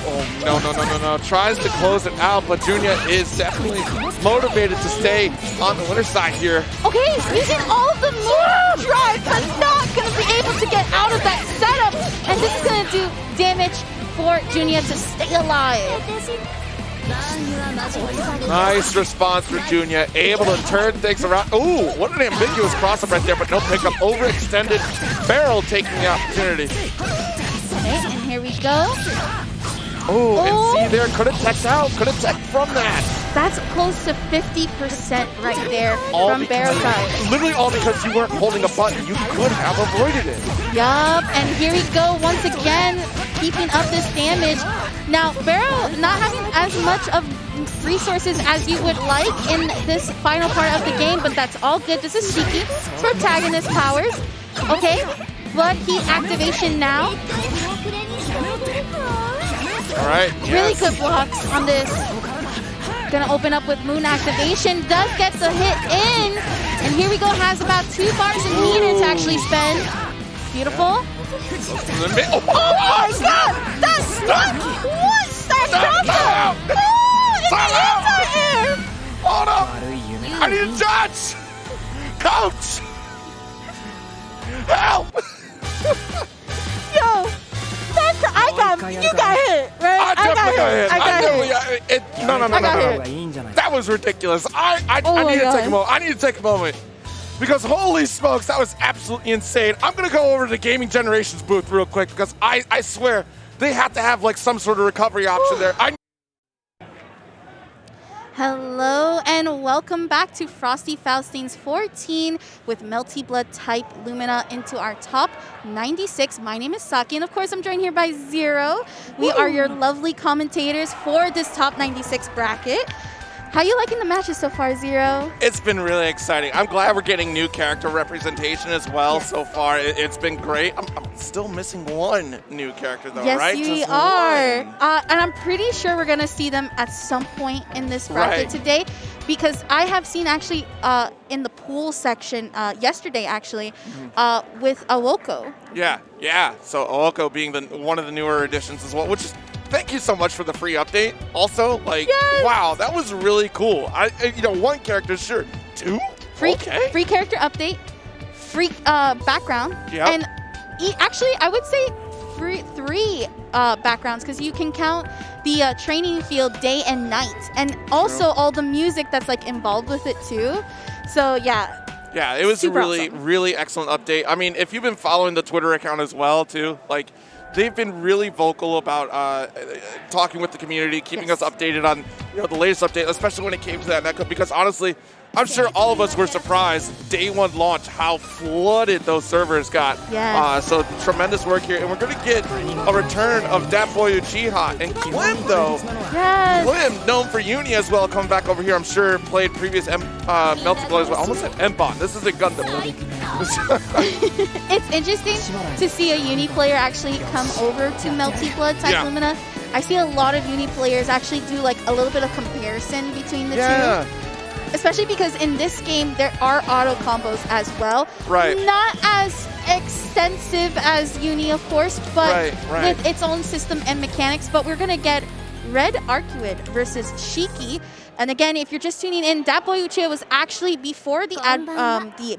no. Tries to close it out, but Junia is definitely motivated to stay on the winner's side here. Okay, using all of the moon drive, but not going to be able to get out of that setup. And this is going to do damage for Junia to stay alive. Nice response for Junia. Able to turn things around. Ooh, what an ambiguous cross-up right there, but no pickup. Overextended barrel taking the opportunity. Okay, and here we go. Oh, and see there, could have teched out. Could have teched from that. That's close to 50% right there from barrel side. Literally all because you weren't holding a button. You could have avoided it. Yup, and here we go once again, keeping up this damage. Now, Barrow not having as much of resources as you would like in this final part of the game, but that's all good. This is Shiki, protagonist powers. Okay, Blood Heat activation now. All right. Really good blocks on this. Gonna open up with Moon activation. Does get the hit in. And here we go. Has about 2 bars and needed to actually spend. Beautiful. Oh my god! That's not what? That's not air! Hold up! I need a touch! Coach! Help! Yo! You got hit, right? I definitely got hit. No. hit. That was ridiculous. I need to take a moment. I need to take a moment. Because holy smokes, that was absolutely insane. I'm going to go over to the Gaming Generations booth real quick because I swear they have to have like some sort of recovery option there. Hello and welcome back to Frosty Faustings 14 with Melty Blood type Lumina into our top 96. My name is Saki and of course I'm joined here by Zero. We are your lovely commentators for this top 96 bracket. How are you liking the matches so far, Zero? It's been really exciting. I'm glad we're getting new character representation as well so far. It's been great. I'm still missing one new character though, right? Yes, we are. And I'm pretty sure we're going to see them at some point in this bracket today because I have seen actually in the pool section yesterday actually with Awoko. Yeah. So Awoko being one of the newer additions as well, which is thank you so much for the free update. Also, like, wow, that was really cool. One character, sure. 2? Free character update, free background, and actually, I would say 3 backgrounds because you can count the training field day and night, and also all the music that's like involved with it too. So yeah. Yeah, it was a really, awesome. really excellent update. I mean, if you've been following the Twitter account as well too, like, they've been really vocal about talking with the community, keeping us updated on the latest update, especially when it came to that netcode. Because honestly, I'm sure all of us were surprised day one launch how flooded those servers got. Yes. So tremendous work here, and we're going to get a return of ThatBoyUchiha and Klim though. Yes. Klim, known for Uni as well, coming back over here. I'm sure played previous Melty Blood as well. Almost said M-Bot. This is a Gundam. It's interesting to see a Uni player actually come over to Melty Blood type Lumina. I see a lot of Uni players actually do like a little bit of comparison between the two. Especially because in this game, there are auto combos as well. Right. Not as extensive as Uni, of course, but with its own system and mechanics. But we're going to get Red Arcuid versus Shiki. And again, if you're just tuning in, ThatBoyUchiha was actually before the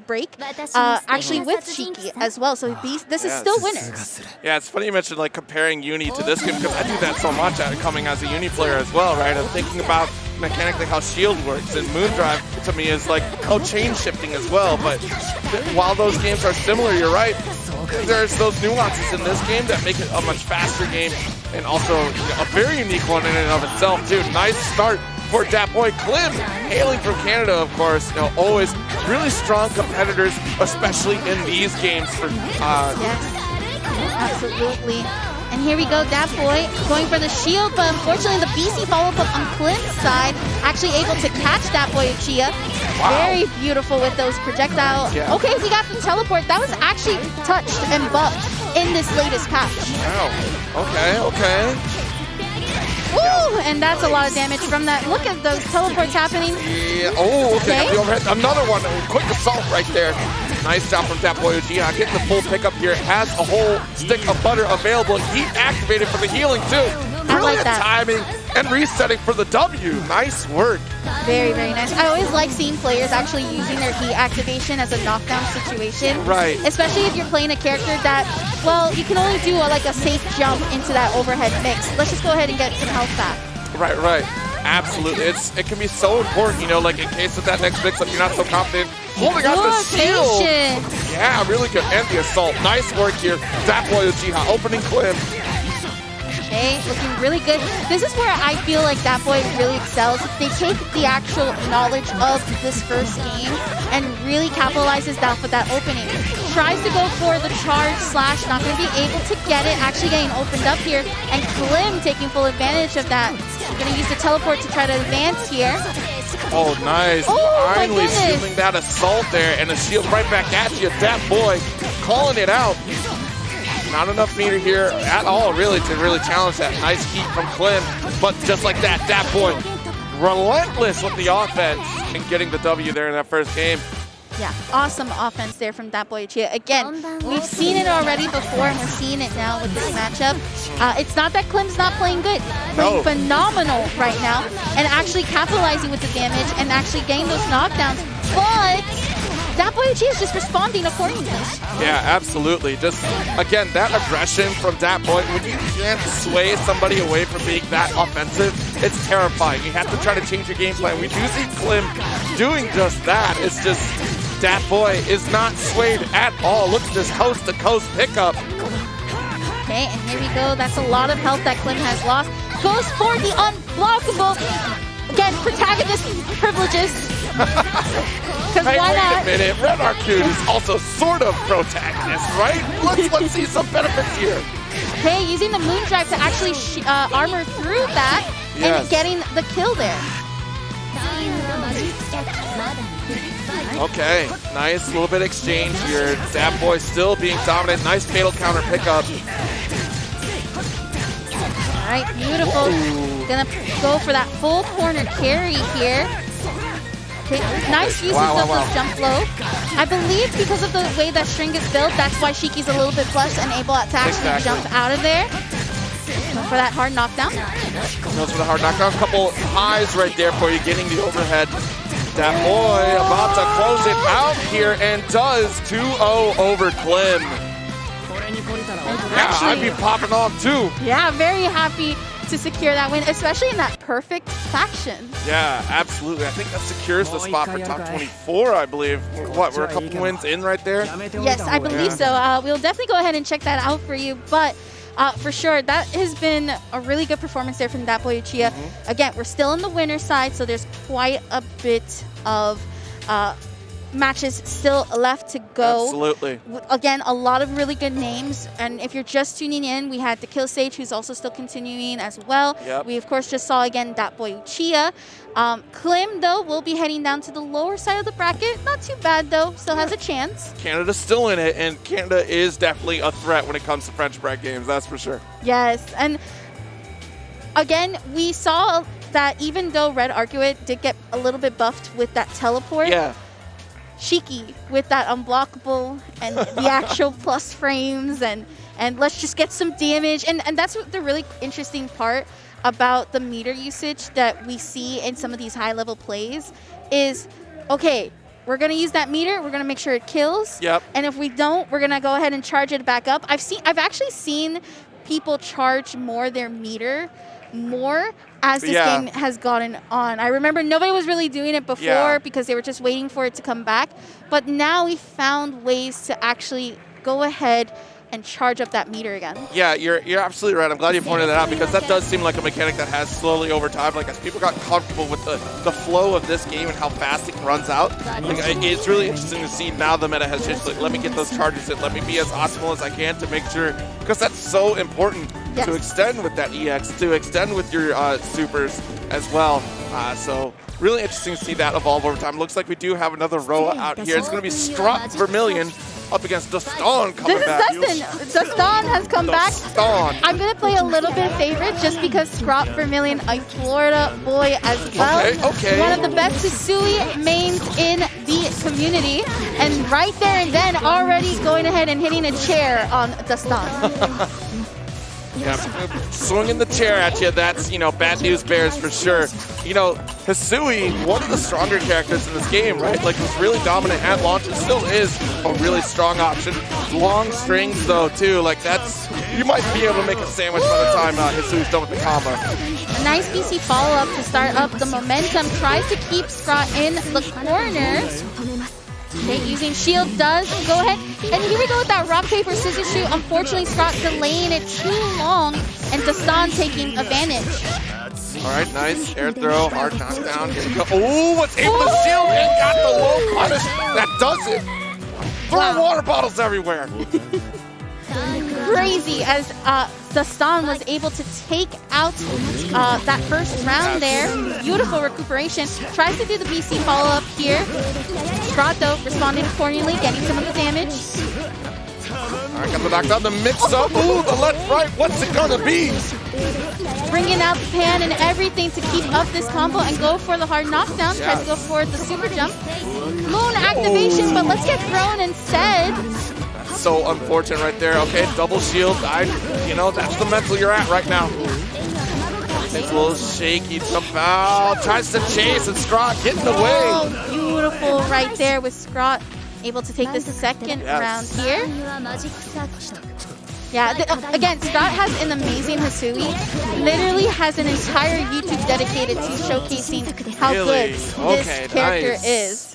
break, actually with Shiki as well. So this is still winners. Yeah, it's funny you mentioned like comparing Uni to this game because I do that so much coming as a Uni player as well, right? I'm thinking about mechanically how shield works, and Moondrive to me is like chain shifting as well. But while those games are similar, you're right, there's those nuances in this game that make it a much faster game and also a very unique one in and of itself too. Nice start for ThatBoy. Klim, hailing from Canada, of course, you know, always really strong competitors, especially in these games. For yes, absolutely. And here we go, ThatBoy going for the shield, but unfortunately the BC follow-up on Klim's side, actually able to catch ThatBoyUchiha. Wow. Very beautiful with those projectiles. Yeah. Okay, we got the teleport. That was actually touched and buffed in this latest patch. Wow. Okay. Ooh, and that's a lot of damage from that. Look at those teleports happening. Yeah. Oh, okay. Another one. Quick assault right there. Nice job from ThatBoyUchiha. Getting the full pickup here. Has a whole stick of butter available. Heat activated for the healing too. Brilliant timing and resetting for the W. Nice work. Very, very nice. I always like seeing players actually using their heat activation as a knockdown situation. Right. Especially if you're playing a character that, well, you can only do like a safe jump into that overhead mix. Let's just go ahead and get some health back. Right. Absolutely. It can be so important, you know, like in case of that next mix up, you're not so confident. Holding out the shield. Yeah, really good. And the assault. Nice work here. ThatBoyUchiha opening Klim. Okay, looking really good. This is where I feel like ThatBoy really excels. They take the actual knowledge of this first game and really capitalizes that for that opening. Tries to go for the charge slash, not going to be able to get it. Actually getting opened up here. And Klim taking full advantage of that. Going to use the teleport to try to advance here. Oh, nice. Oh, finally shielding that assault there. And a shield right back at you. ThatBoy calling it out. Not enough meter here at all, really, to really challenge that. Nice heat from Klim, but just like that, ThatBoy relentless with the offense and getting the W there in that first game. Yeah, awesome offense there from ThatBoyUchiha. Again, we've seen it already before, and we're seeing it now with this matchup. It's not that Klim's not playing good. Playing phenomenal right now, and actually capitalizing with the damage and actually getting those knockdowns, but ThatBoyUchiha is just responding accordingly. Yeah, absolutely. Just, again, that aggression from ThatBoy, when you can't sway somebody away from being that offensive, it's terrifying. You have to try to change your game plan. We do see Klim doing just that. It's just, ThatBoy is not swayed at all. Look at this coast-to-coast pickup. Okay, and here we go. That's a lot of health that Klim has lost. Goes for the unblockable. Again, protagonist privileges. Hey, why not? Wait a minute, Red Arcuid is also sort of protagonist, right? Let's see some benefits here. Okay, using the Moondrive to actually armor through that and getting the kill there. Okay, nice little bit exchange here. ThatBoy still being dominant. Nice fatal counter pickup. All right, beautiful. Gonna go for that full corner carry here. Okay, nice uses of those jump low. I believe because of the way that string is built, that's why Shiki's a little bit plus and able to actually jump out of there. Go for that hard knockdown. Goes for the hard knockdown. A couple highs right there for you, getting the overhead. ThatBoy about to close it out here and does 2-0 over Klim. Yeah, I'd be popping off too. Yeah, very happy to secure that win, especially in that perfect faction. Yeah, absolutely. I think that secures the spot for top 24, I believe. What, we're a couple wins in right there? Yes, I believe so. We'll definitely go ahead and check that out for you, but for sure, that has been a really good performance there from ThatBoyUchiha. Again, we're still in the winner's side, so there's quite a bit of matches still left to go. Absolutely. Again, a lot of really good names. And if you're just tuning in, we had ToKillSage, who's also still continuing as well. We, of course, just saw again ThatBoyUchiha. Klim, though, will be heading down to the lower side of the bracket. Not too bad, though. Still has a chance. Canada's still in it, and Canada is definitely a threat when it comes to French bracket games, that's for sure. Yes, and again, we saw that even though Red Arcuate did get a little bit buffed with that teleport, Shiki with that unblockable and the actual plus frames and let's just get some damage. And that's what the really interesting part about the meter usage that we see in some of these high-level plays is, okay, we're going to use that meter, we're going to make sure it kills. Yep. And if we don't, we're going to go ahead and charge it back up. I've actually seen people charge their meter more as this game has gotten on. I remember nobody was really doing it before because they were just waiting for it to come back. But now we found ways to actually go ahead and charge up that meter again. Yeah, you're absolutely right. I'm glad you pointed that out because that does seem like a mechanic that has slowly over time, like as people got comfortable with the flow of this game and how fast it runs out. Like, it's really interesting to see now the meta has just like, let me get those charges in, let me be as optimal as I can to make sure, because that's so important to extend with that EX, to extend with your supers as well. So really interesting to see that evolve over time. Looks like we do have another row out here. It's going to be Scraw Vermilion up against Zastan coming back. This is Zastan. Zastan has come back. I'm going to play a little bit favorite just because Scraw Vermilion, a Florida boy as well. Okay. One of the best Hisui mains in the community. And right there and then already going ahead and hitting a chair on Zastan. Yeah, swinging the chair at you, that's, you know, bad news bears for sure. You know, Hisui, one of the stronger characters in this game, right? Like, was really dominant at launch. It still is a really strong option. Long strings, though, too. Like, that's, you might be able to make a sandwich by the time Hisui's done with the combo. A nice BC follow-up to start up the momentum. Tries to keep Scraw in the corner. Okay, using shield does go ahead. And here we go with that rock, paper, scissors shoot. Unfortunately, Scraw delaying it too long, and Zastan taking advantage. All right, nice air throw, hard knockdown. Oh, was able to shield and got the low punish. That does it. Throwing water bottles everywhere. Crazy as Zastan was able to take out that first round there. Beautiful recuperation. Tries to do the BC follow-up here. Scraw, though, responding accordingly, getting some of the damage. All right, got the knockdown, the mix-up. Ooh, the left, right, what's it gonna be? Bringing out the pan and everything to keep up this combo and go for the hard knockdown. Tries to go for the super jump. Moon activation, but let's get thrown instead. So unfortunate right there. Okay, double shield. You know, that's the mental you're at right now. It's a little shaky somehow. Tries to chase and Scraw getting away. Oh, beautiful right there with Scraw able to take this second round here. Yeah, again, Scraw has an amazing Hisui. Literally has an entire YouTube dedicated to showcasing how good this character is.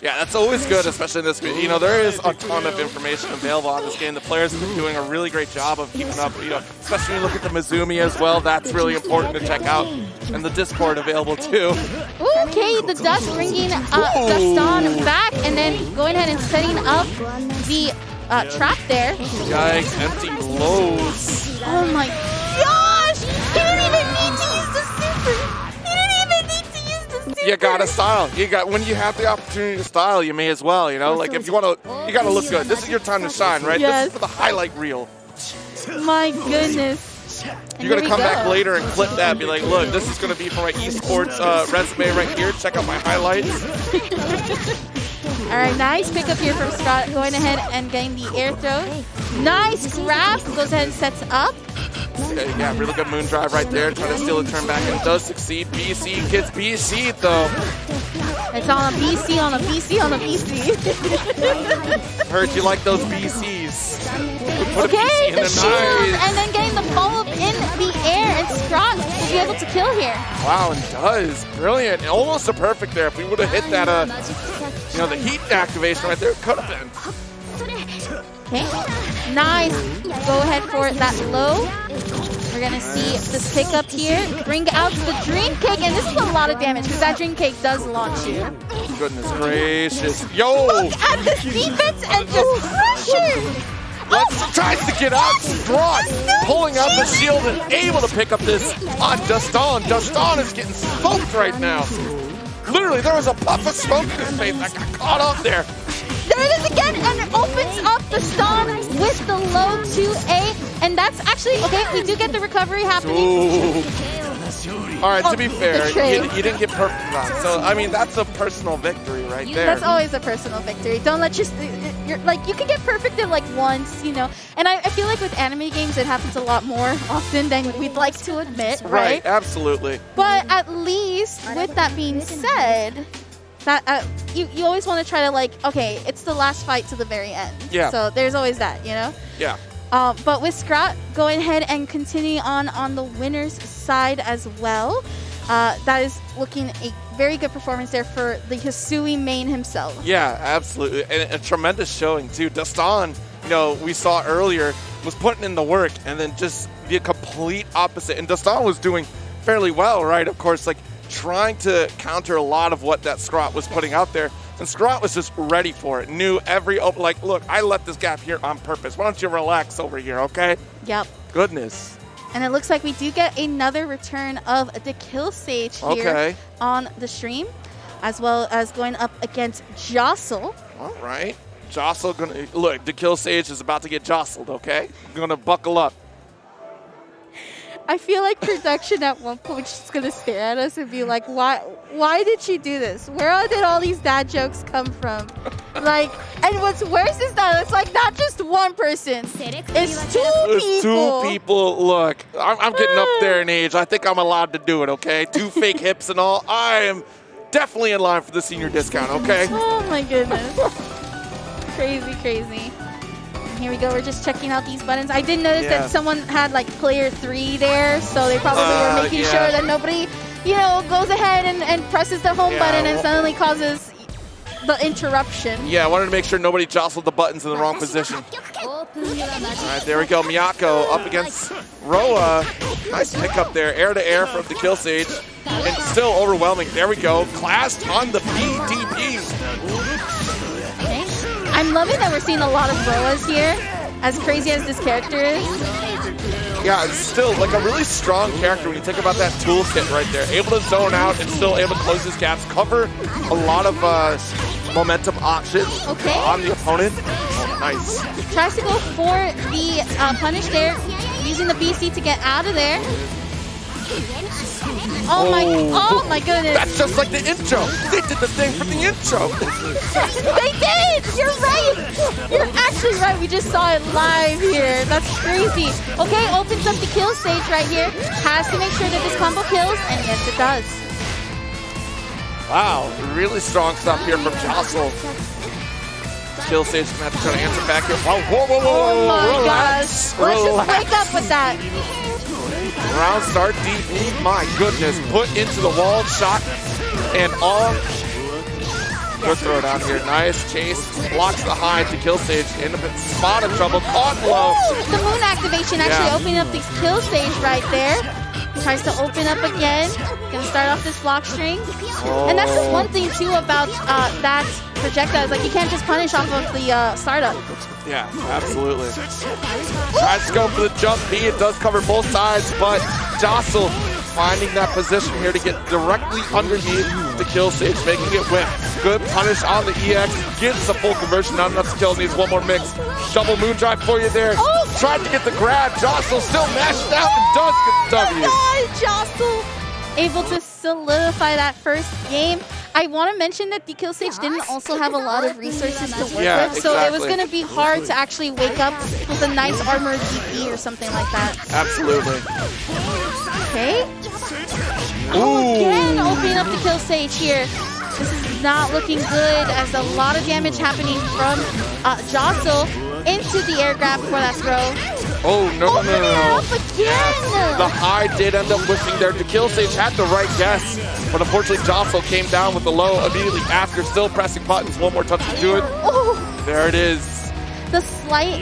Yeah, that's always good, especially in this. You know, there is a ton of information available on this game. The players have been doing a really great job of keeping up, you know, especially when you look at the Mizumi as well. That's really important to check out. And the Discord available too. Okay, the dust bringing Zastan back and then going ahead and setting up the trap there. Yikes, empty lows. Oh my gosh! He didn't even need to use the super! You gotta style. When you have the opportunity to style, you may as well, you know? Like, if you want to, you gotta look good. This is your time to shine, right? Yes. This is for the highlight reel. My goodness. You're gonna come back later and clip that, be like, look, this is gonna be for my esports resume right here. Check out my highlights. All right, nice pickup here from Scott, going ahead and getting the air throw. Nice grab, goes ahead and sets up. Okay, yeah, really good moon drive right there. Trying to steal a turn back and does succeed. BC gets BC though. It's on a BC, on a BC, on a BC. Heard you like those BCs. Okay, the shield, and then getting the follow-up in the air, and Scraw will be able to kill here. Wow, and does. Brilliant. Almost a perfect there. If we would have hit that, you know, the heat activation right there, it could have been. Okay, nice. Go ahead for that low. We're going to see this pickup here. Bring out the Dream Cake, and this is a lot of damage because that Dream Cake does launch you. Goodness gracious. Yo! Look at this defense and just pressure! Tries to get out. Scraw pulling out the shield and able to pick up this on Zastan. Zastan is getting smoked right now. Literally, there was a puff of smoke in his face that got caught up there. There it is again! again, and it opens up the stun with the low 2A. And that's actually, okay, we do get the recovery happening. Ooh. All right, to be fair, you didn't get perfect round. So, I mean, that's a personal victory right there. That's always a personal victory. Don't let you're like, you can get perfect in like once, you know. And I feel like with anime games, it happens a lot more often than we'd like to admit, right? Right, absolutely. But at least, with that being said, that you always want to try to like, okay, it's the last fight to the very end. Yeah. So there's always that, you know? Yeah. But with Scraw going ahead and continuing on the winner's side as well, that is looking a very good performance there for the Hisui main himself. Yeah, absolutely. And a tremendous showing, too. Zastan, you know, we saw earlier, was putting in the work and then just the complete opposite. And Zastan was doing fairly well, right? Of course, like trying to counter a lot of what that Scraw was putting out there. And Scraw was just ready for it. Knew every like, look, I left this gap here on purpose. Why don't you relax over here, okay? Jep. Goodness. And it looks like we do get another return of the KillSage here on the stream, as well as going up against Jostle. All right. Jostle gonna look. The KillSage is about to get jostled. Okay, gonna buckle up. I feel like production at one point is just gonna stare at us and be like, why did she do this? Where did all these dad jokes come from? Like, and what's worse is that it's like not just one person. It's two people. Look, I'm getting up there in age. I think I'm allowed to do it, okay? 2 fake hips and all. I am definitely in line for the senior discount, okay? Oh my goodness. Crazy, crazy. Here we go. We're just checking out these buttons. I did notice that someone had like player 3 there, so they probably were making sure that nobody, you know, goes ahead and presses the home button and suddenly causes the interruption. Yeah, I wanted to make sure nobody jostled the buttons in the wrong position. All right, there we go. Miyako up against Roa. Nice pickup there. Air to air from the KillSage. And still overwhelming. There we go. Classed on the PTP. I'm loving that we're seeing a lot of Roas here, as crazy as this character is. Yeah, it's still like a really strong character when you think about that toolkit right there. Able to zone out and still able to close his gaps, cover a lot of momentum options on the opponent. Oh, nice. Tries to go for the punish there, using the BC to get out of there. Oh my goodness. That's just like the intro. They did the thing for the intro. They did! You're right! You're actually right. We just saw it live here. That's crazy. Okay, opens up the KillSage right here. Has to make sure that this combo kills, and yes, it does. Wow, really strong stuff here from Jostle. KillSage gonna have to try to answer back here. Whoa. Oh my Relax. gosh. Let's just wake up with that. Round start DP, my goodness. Put into the wall, shot, and all. Good throw down here. Nice chase. Blocks the high to KillSage. In a spot of trouble. Caught low. The moon activation actually opening up this KillSage right there. Tries to open up again. Gonna start off this block string. And that's just one thing too about that projectile. Is like you can't just punish off of the startup. Yeah, absolutely. Tries to go for the jump B. It does cover both sides, but Jostle finding that position here to get directly underneath the KillSage, making it whip. Good punish on the EX. Gets a full conversion. Not enough to kill. Needs one more mix. Double moon drive for you there. Tried to get the grab. Jostle still mashed out and does get the W. Oh my God, Jostle able to solidify that first game. I want to mention that the KillSage didn't also have a lot of resources to work with, so it was going to be hard to actually wake up with a nice armored DP or something like that. Absolutely. Okay. Again, opening up the KillSage here. This is not looking good, as a lot of damage happening from Jostle into the air grab for that throw. Oh, no. Up again. The high did end up whipping there. The KillSage had the right guess, but unfortunately Jostle came down with the low immediately after, still pressing buttons. One more touch to do it. There it is. The slight,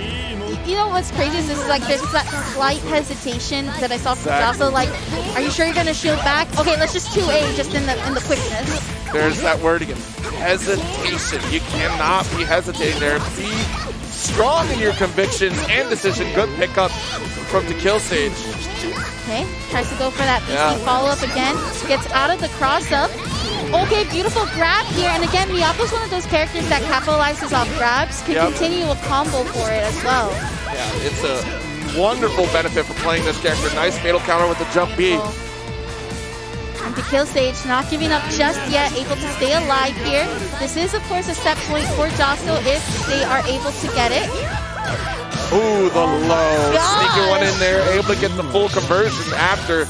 you know what's crazy is this is like there's that slight hesitation that I saw from Jostle. Like, are you sure you're gonna shield back? Okay, let's just 2A just in the quickness. There's that word again. Hesitation. You cannot be hesitating there. Be strong in your convictions and decision. Good pickup from the KillSage. Okay, tries to go for that BC follow-up again. Gets out of the cross-up. Okay, beautiful grab here. And again, Miyako's one of those characters that capitalizes off grabs, can continue a combo for it as well. Yeah, it's a wonderful benefit for playing this character. Nice fatal counter with the jump B. And ToKillSage not giving up just yet, able to stay alive here. This is, of course, a set point for Jostle if they are able to get it. Ooh, the low. Sneaking one in there, able to get the full conversion after.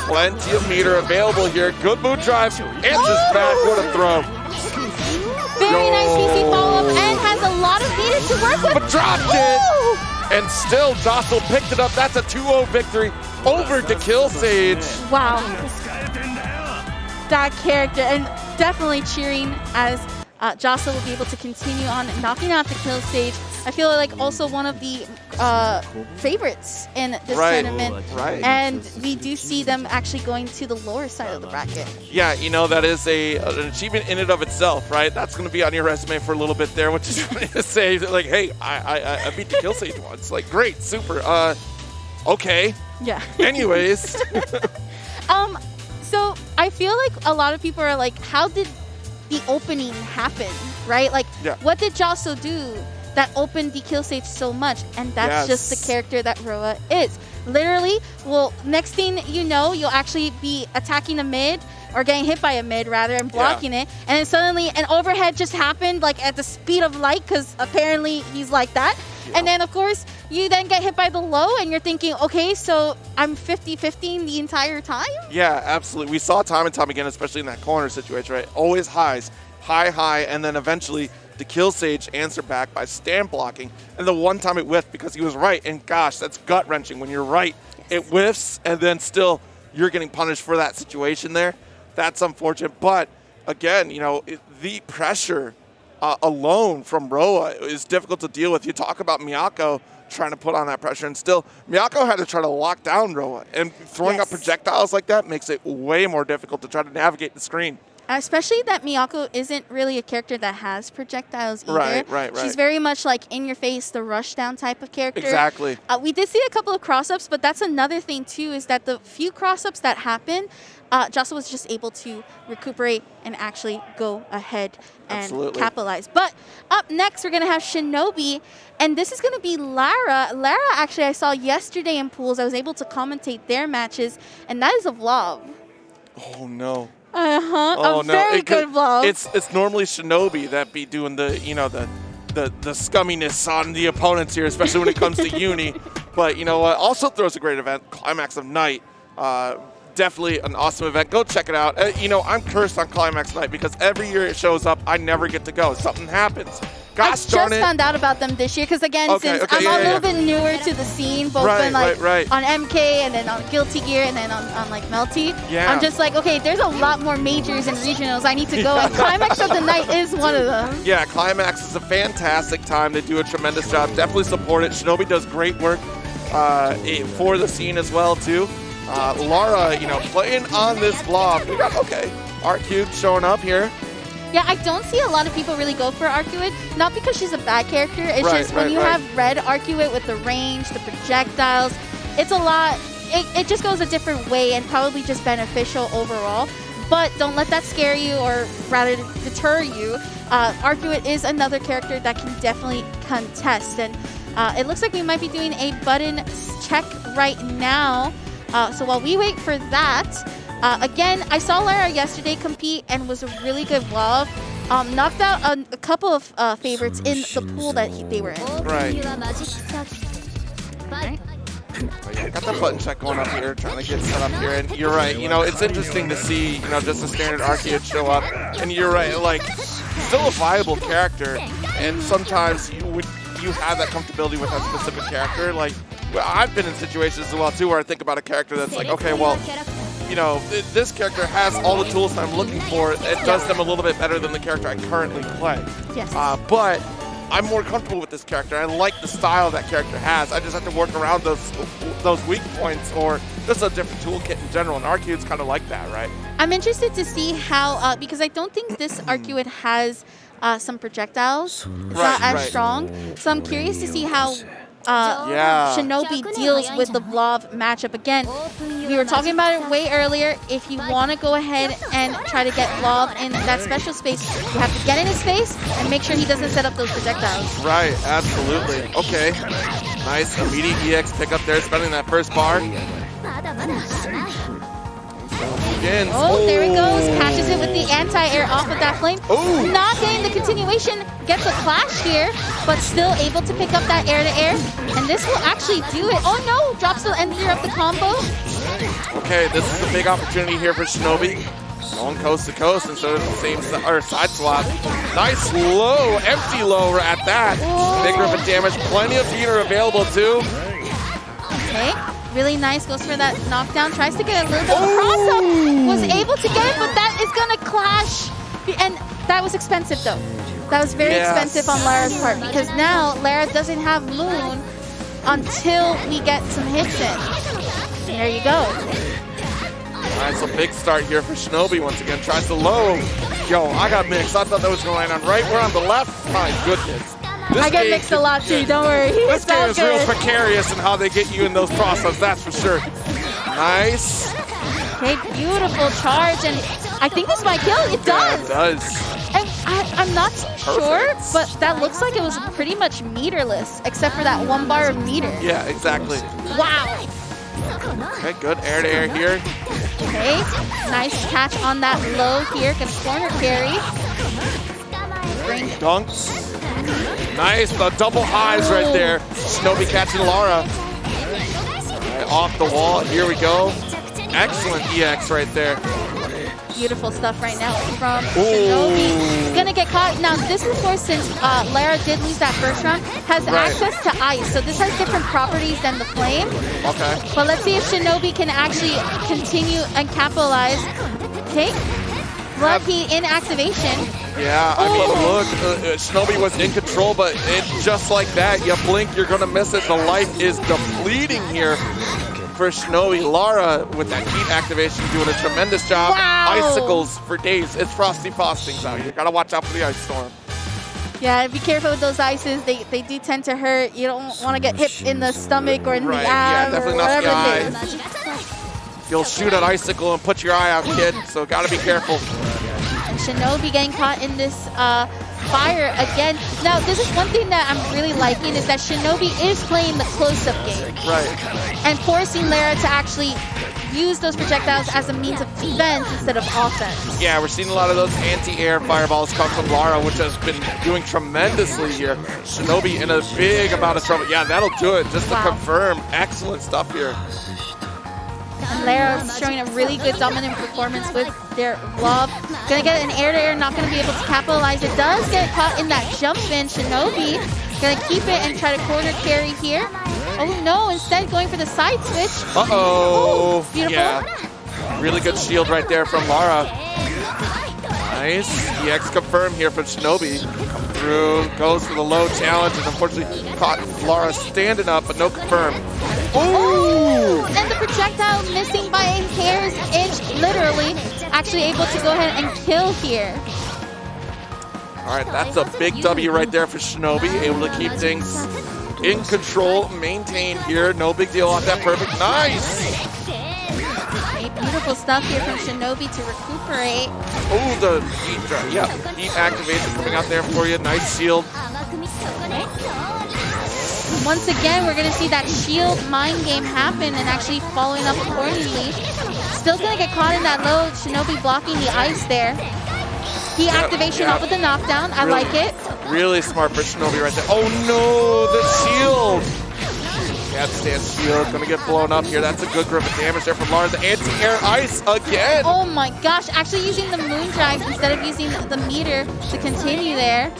Plenty of meter available here. Good boot drive. Answers back. What a throw. Very nice PC follow-up and has a lot of meter to work with. But dropped it. And still, Jostle picked it up. That's a 2-0 victory over ToKillSage. Wow. That character, and definitely cheering as Jostle will be able to continue on knocking out ToKillSage. I feel like also one of the favorites in this tournament. Right. And we do see them actually going to the lower side of the bracket. Yeah, you know, that is an achievement in and of itself, right? That's going to be on your resume for a little bit there, which is funny to say, like, hey, I beat ToKillSage once. Like, great, super. Okay. Yeah. Anyways. So I feel like a lot of people are like, how did the opening happen, right? Like, what did Jostle do that opened ToKillSage so much? And that's just the character that Roa is. Literally, well, next thing you know, you'll actually be attacking a mid, or getting hit by a mid rather, and blocking it. And then suddenly an overhead just happened like at the speed of light, because apparently he's like that. And then, of course, you then get hit by the low, and you're thinking, okay, so I'm 50-50 the entire time? Yeah, absolutely. We saw time and time again, especially in that corner situation, right? Always highs, high, and then eventually ToKillSage answered back by stand blocking. And the one time it whiffed because he was right, and gosh, that's gut-wrenching. When you're right, it whiffs, and then still you're getting punished for that situation there. That's unfortunate. But, again, you know, the pressure alone from Roa is difficult to deal with. You talk about Miyako trying to put on that pressure, and still Miyako had to try to lock down Roa, and throwing up projectiles like that makes it way more difficult to try to navigate the screen. Especially that Miyako isn't really a character that has projectiles either. Right. She's very much like in your face, the rush down type of character. Exactly. We did see a couple of cross-ups, but that's another thing too, is that the few cross-ups that happen, Jostle was just able to recuperate and actually go ahead and capitalize. But up next, we're going to have Shinobi, and this is going to be Lara. Lara, actually, I saw yesterday in pools. I was able to commentate their matches, and that is a Blob. Oh, no. A very good Blob. It's normally Shinobi that be doing the, you know, the scumminess on the opponents here, especially when it comes to Uni. But, you know what, also throws a great event, Climax of Night. Definitely an awesome event. Go check it out. You know, I'm cursed on Climax Night because every year it shows up, I never get to go. Something happens. Gosh darn it. I just found out about them this year because, again, since I'm a little bit newer to the scene, both on MK and then on Guilty Gear and then on like Melty, I'm just like, okay, there's a lot more majors and regionals I need to go, and Climax of the Night is one of them. Yeah, Climax is a fantastic time. They do a tremendous job. Definitely support it. Shinobi does great work for the scene as well, too. Lara, you know, playing on this Blob. We got, R-Cube showing up here. Yeah, I don't see a lot of people really go for Arcuate, not because she's a bad character. It's just when you have red Arcuate with the range, the projectiles, it's a lot. It just goes a different way and probably just beneficial overall. But don't let that scare you or rather deter you. Arcuate is another character that can definitely contest. And it looks like we might be doing a button check right now. So while we wait for that, again, I saw Lara yesterday compete and was a really good Blob. Knocked out a couple of favorites in the pool that they were in. Got the button check going up here, trying to get set up here. And you're right, you know, it's interesting to see, you know, just a standard Arceus show up. And you're right, like, still a viable character. And sometimes you have that comfortability with that specific character. Like, I've been in situations as well, too, where I think about a character that's like, okay, well, you know, this character has all the tools that I'm looking for. It does them a little bit better than the character I currently play. Yes. But I'm more comfortable with this character. I like the style that character has. I just have to work around those weak points or just a different toolkit in general. And Arcue's kind of like that, right? I'm interested to see how, because I don't think this Arcuate has some projectiles. It's not as strong. So I'm curious to see how Shinobi deals with the Blob matchup. Again, we were talking about it way earlier. If you want to go ahead and try to get Blob in that special space, you have to get in his face and make sure he doesn't set up those projectiles. Right, absolutely. Okay, nice immediate EX pickup there, spending that first bar. Begins. Oh, there he goes. Catches it with the anti-air off of that flame. Ooh. Not getting the continuation. Gets a clash here, but still able to pick up that air-to-air. And this will actually do it. Oh no! Drops the ender of the combo. Okay, this is a big opportunity here for Shinobi. Going coast to coast instead of the same side swap. Nice low, empty low at that. Whoa. Big rip of damage. Plenty of heater available too. Okay. Really nice, goes for that knockdown, tries to get a little bit of a cross-up, was able to get it, but that is gonna clash. And that was expensive though. That was very expensive on Lara's part, because now Lara doesn't have Moon until we get some hits in. There you go. Alright, so big start here for Shinobi once again, tries to low. Yo, I got mixed. I thought that was gonna land on right. We're on the left. My goodness. I get mixed a lot too, don't worry. This game is real precarious in how they get you in those cross-ups, that's for sure. Nice. Okay, beautiful charge, and I think this might kill. It does. Yeah, it does. And I'm not so sure, but that looks like it was pretty much meterless, except for that 1 bar of meter. Yeah, exactly. Wow. Okay, good air-to-air here. Okay, nice catch on that low here. Gets corner carry. Dunks. Nice, the double highs right there. Shinobi catching Lara. Right, off the wall, here we go. Excellent EX right there. Beautiful stuff right now from Shinobi. Gonna get caught. Now, this, of course, since Lara did lose that first round, has access to ice. So this has different properties than the flame. Okay. But let's see if Shinobi can actually continue and capitalize. Okay. Lucky in activation. Yeah, I mean, look, Shinobi was in control, but just like that, you blink, you're going to miss it. The life is depleting here for Shinobi. Lara, with that heat activation, doing a tremendous job. Wow. Icicles for days. It's Frosty Faustings out here. Got to watch out for the ice storm. Yeah, be careful with those ices. They do tend to hurt. You don't want to get hit in the stomach or in the yeah, ab or definitely not the whatever it eye. is. You'll shoot an icicle and put your eye out, kid, so got to be careful. Shinobi getting caught in this fire again. Now, this is one thing that I'm really liking is that Shinobi is playing the close-up game. Right. And forcing Lara to actually use those projectiles as a means of defense instead of offense. Yeah, we're seeing a lot of those anti-air fireballs come from Lara, which has been doing tremendously here. Shinobi in a big amount of trouble. Yeah, that'll do it, just to confirm. Excellent stuff here. And Lara showing a really good dominant performance with their Blob. Gonna get an air-to-air, not gonna be able to capitalize. It does get caught in that jump in. Shinobi gonna keep it and try to corner carry here. Oh no, instead going for the side switch. Uh-oh. Ooh, beautiful. Yeah. Really good shield right there from Lara. Nice. EX confirmed here from Shinobi. Come through, goes for the low challenge, and unfortunately caught Lara standing up, but no confirm. Ooh! And the projectile missing by a hair's inch, literally. Actually able to go ahead and kill here. All right, that's a big W right there for Shinobi. Able to keep things in control, maintained here. No big deal off that perfect. Nice! Beautiful stuff here from Shinobi to recuperate. Oh, the heat activation coming out there for you. Nice shield. Once again, we're going to see that shield mind game happen and actually following up accordingly. Still going to get caught in that low. Shinobi blocking the ice there. Heat activation off with the knockdown. I like it. Really smart for Shinobi right there. Oh no, the shield! Cat stand shield, gonna get blown up here. That's a good grip of damage there from Lara. The anti-air ice again! Oh my gosh, actually using the moon drive instead of using the meter to continue there.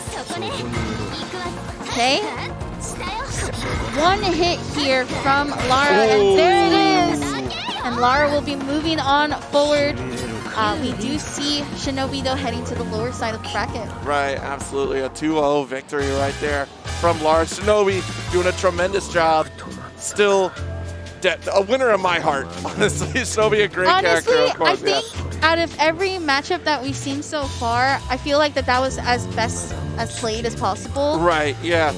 Okay. One hit here from Lara, and there it is! And Lara will be moving on forward. We do see Shinobi, though, heading to the lower side of the bracket. Right, absolutely. A 2-0 victory right there from Lara. Shinobi doing a tremendous job. Still a winner in my heart. Honestly, Shinobi a great character, of course. I think out of every matchup that we've seen so far, I feel like that was as best as played as possible. Right, yeah.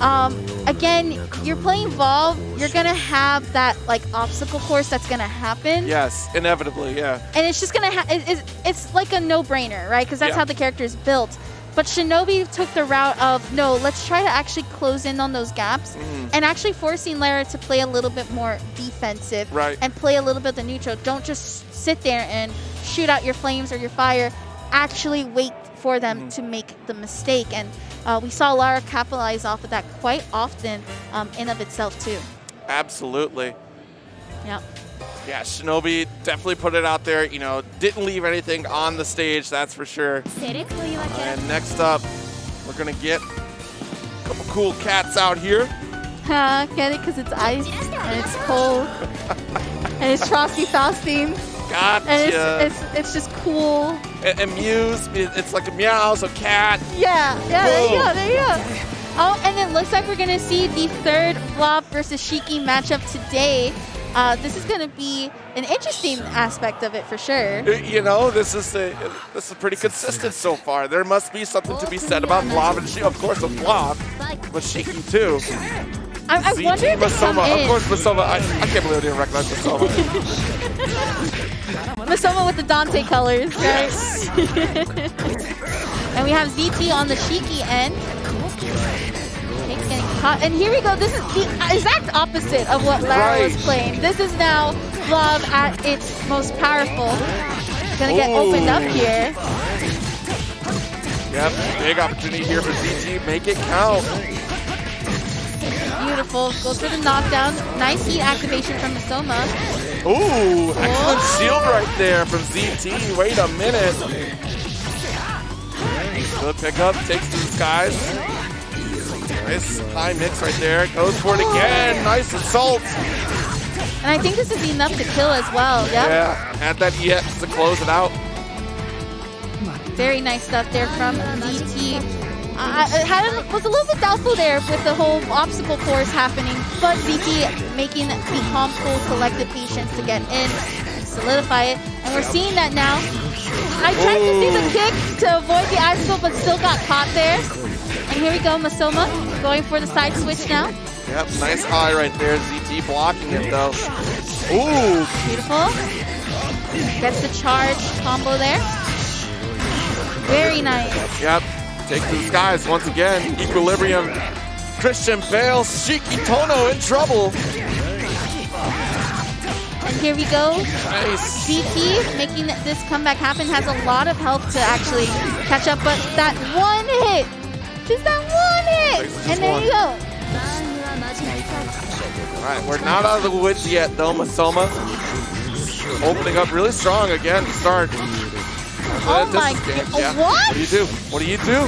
Again, you're playing Evolve, you're gonna have that like obstacle course that's gonna happen. Yes, inevitably, yeah. And it's just gonna it's like a no-brainer, right? Because that's how the character is built. But Shinobi took the route of, no, let's try to actually close in on those gaps and actually forcing Lara to play a little bit more defensive and play a little bit the neutral. Don't just sit there and shoot out your flames or your fire. Actually wait for them to make the mistake. And we saw Lara capitalize off of that quite often in of itself too. Absolutely. Yeah. Yeah, Shinobi definitely put it out there, you know, didn't leave anything on the stage, that's for sure. And next up, we're going to get a couple cool cats out here. Get it? Because it's ice and it's cold. And it's Frosty Faustings. Gotcha. And it's just cool. And Muse, it's like a meow, so cat. Yeah, there you go. Oh, and it looks like we're going to see the third Blob versus Shiki matchup today. This is going to be an interesting aspect of it for sure. You know, this is pretty consistent so far. There must be something to be said about Blob and Shiki. Of course, with Blob, but Shiki too. I wonder if Masoma. Of course, Masoma. I can't believe I didn't recognize Masoma. Masoma with the Dante colors, right? Yes. And we have ZT on the Shiki end. Getting caught. And here we go. This is the exact opposite of what Lara was playing. This is now Blob at its most powerful. Gonna get opened up here. Yep, big opportunity here for ZT. Make it count. Beautiful. Goes for the knockdown. Nice heat activation from Masoma. Ooh, excellent shield right there from ZT. Wait a minute. Good pickup. Takes to the skies. Nice high mix right there. Goes for it again. Nice assault. And I think this is enough to kill as well. Yep. Yeah. Add that EX to close it out. Very nice stuff there from ZT. Was a little bit doubtful there with the whole obstacle course happening, but ZT making the calm, collected patience to get in, solidify it, and we're seeing that now. I tried to see the kick to avoid the icicle, but still got caught there. And here we go, Masoma going for the side switch now. Yep, nice high right there. ZT blocking it though. Ooh, beautiful. Gets the charge combo there. Very nice. Yep, take to the skies once again. Equilibrium. Christian Bale, Shiki Tono in trouble. And here we go. Nice. ZT making this comeback happen, has a lot of health to actually catch up, but that one hit. Just that one hit! And there you go. Alright, we're not out of the woods yet though, Masoma. Opening up really strong again to start. Oh my god, yeah. What? What do you do?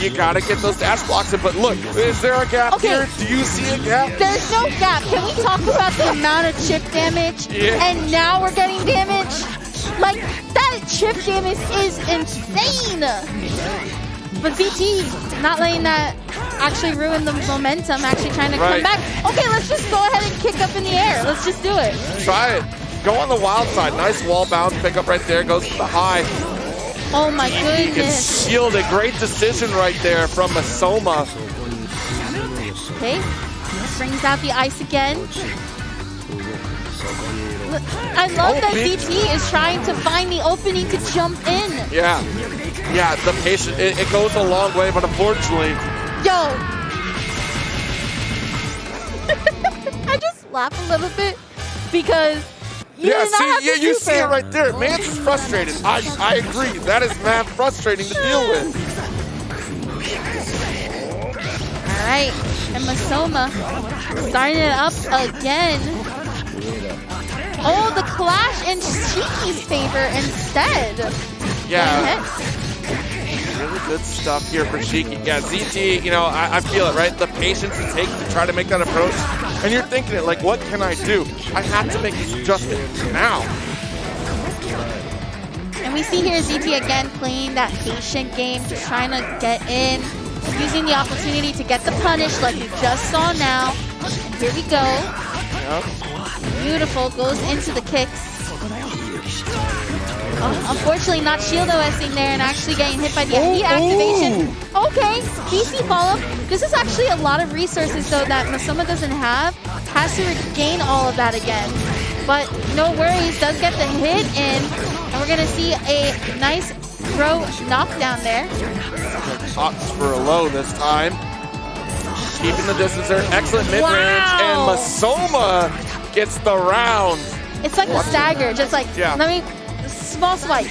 You gotta get those dash blocks in, but look, is there a gap here? Do you see a gap? There's no gap. Can we talk about the amount of chip damage? Yeah. And now we're getting damage? Like, that chip damage is insane! But ZT not letting that actually ruin the momentum, actually trying to come back. Okay, let's just go ahead and kick up in the air. Let's just do it. Try it. Go on the wild side. Nice wall bounce pickup right there. Goes to the high. Oh my goodness. Gets shielded. Great decision right there from Masoma. Okay. Brings out the ice again. I love that ZT is trying to find the opening to jump in. Yeah. Yeah, the patience, it goes a long way, but unfortunately. Yo! I just laugh a little bit because you you see it right there. Man's is frustrated. I agree. That is mad frustrating to deal with. All right, and Masoma starting it up again. Oh, the clash in Shiki's favor instead. Yeah. Really good stuff here for Shiki. Yeah, ZT, you know, I feel it, right? The patience it takes to try to make that approach. And you're thinking it, like, what can I do? I have to make this adjustment now. And we see here ZT again playing that patient game, just trying to get in, using the opportunity to get the punish like we just saw now. And here we go. Yep. Beautiful, goes into the kicks. Unfortunately, not shield OSing there and actually getting hit by the heat activation. Okay, DC follow-up. This is actually a lot of resources, though, that Masoma doesn't have. Has to regain all of that again. But no worries, does get the hit in. And we're going to see a nice throw knockdown there. Opts for a low this time. Keeping the distance there. Excellent mid-range. And Masoma gets the round. It's like a stagger, just like, let me, small swipe,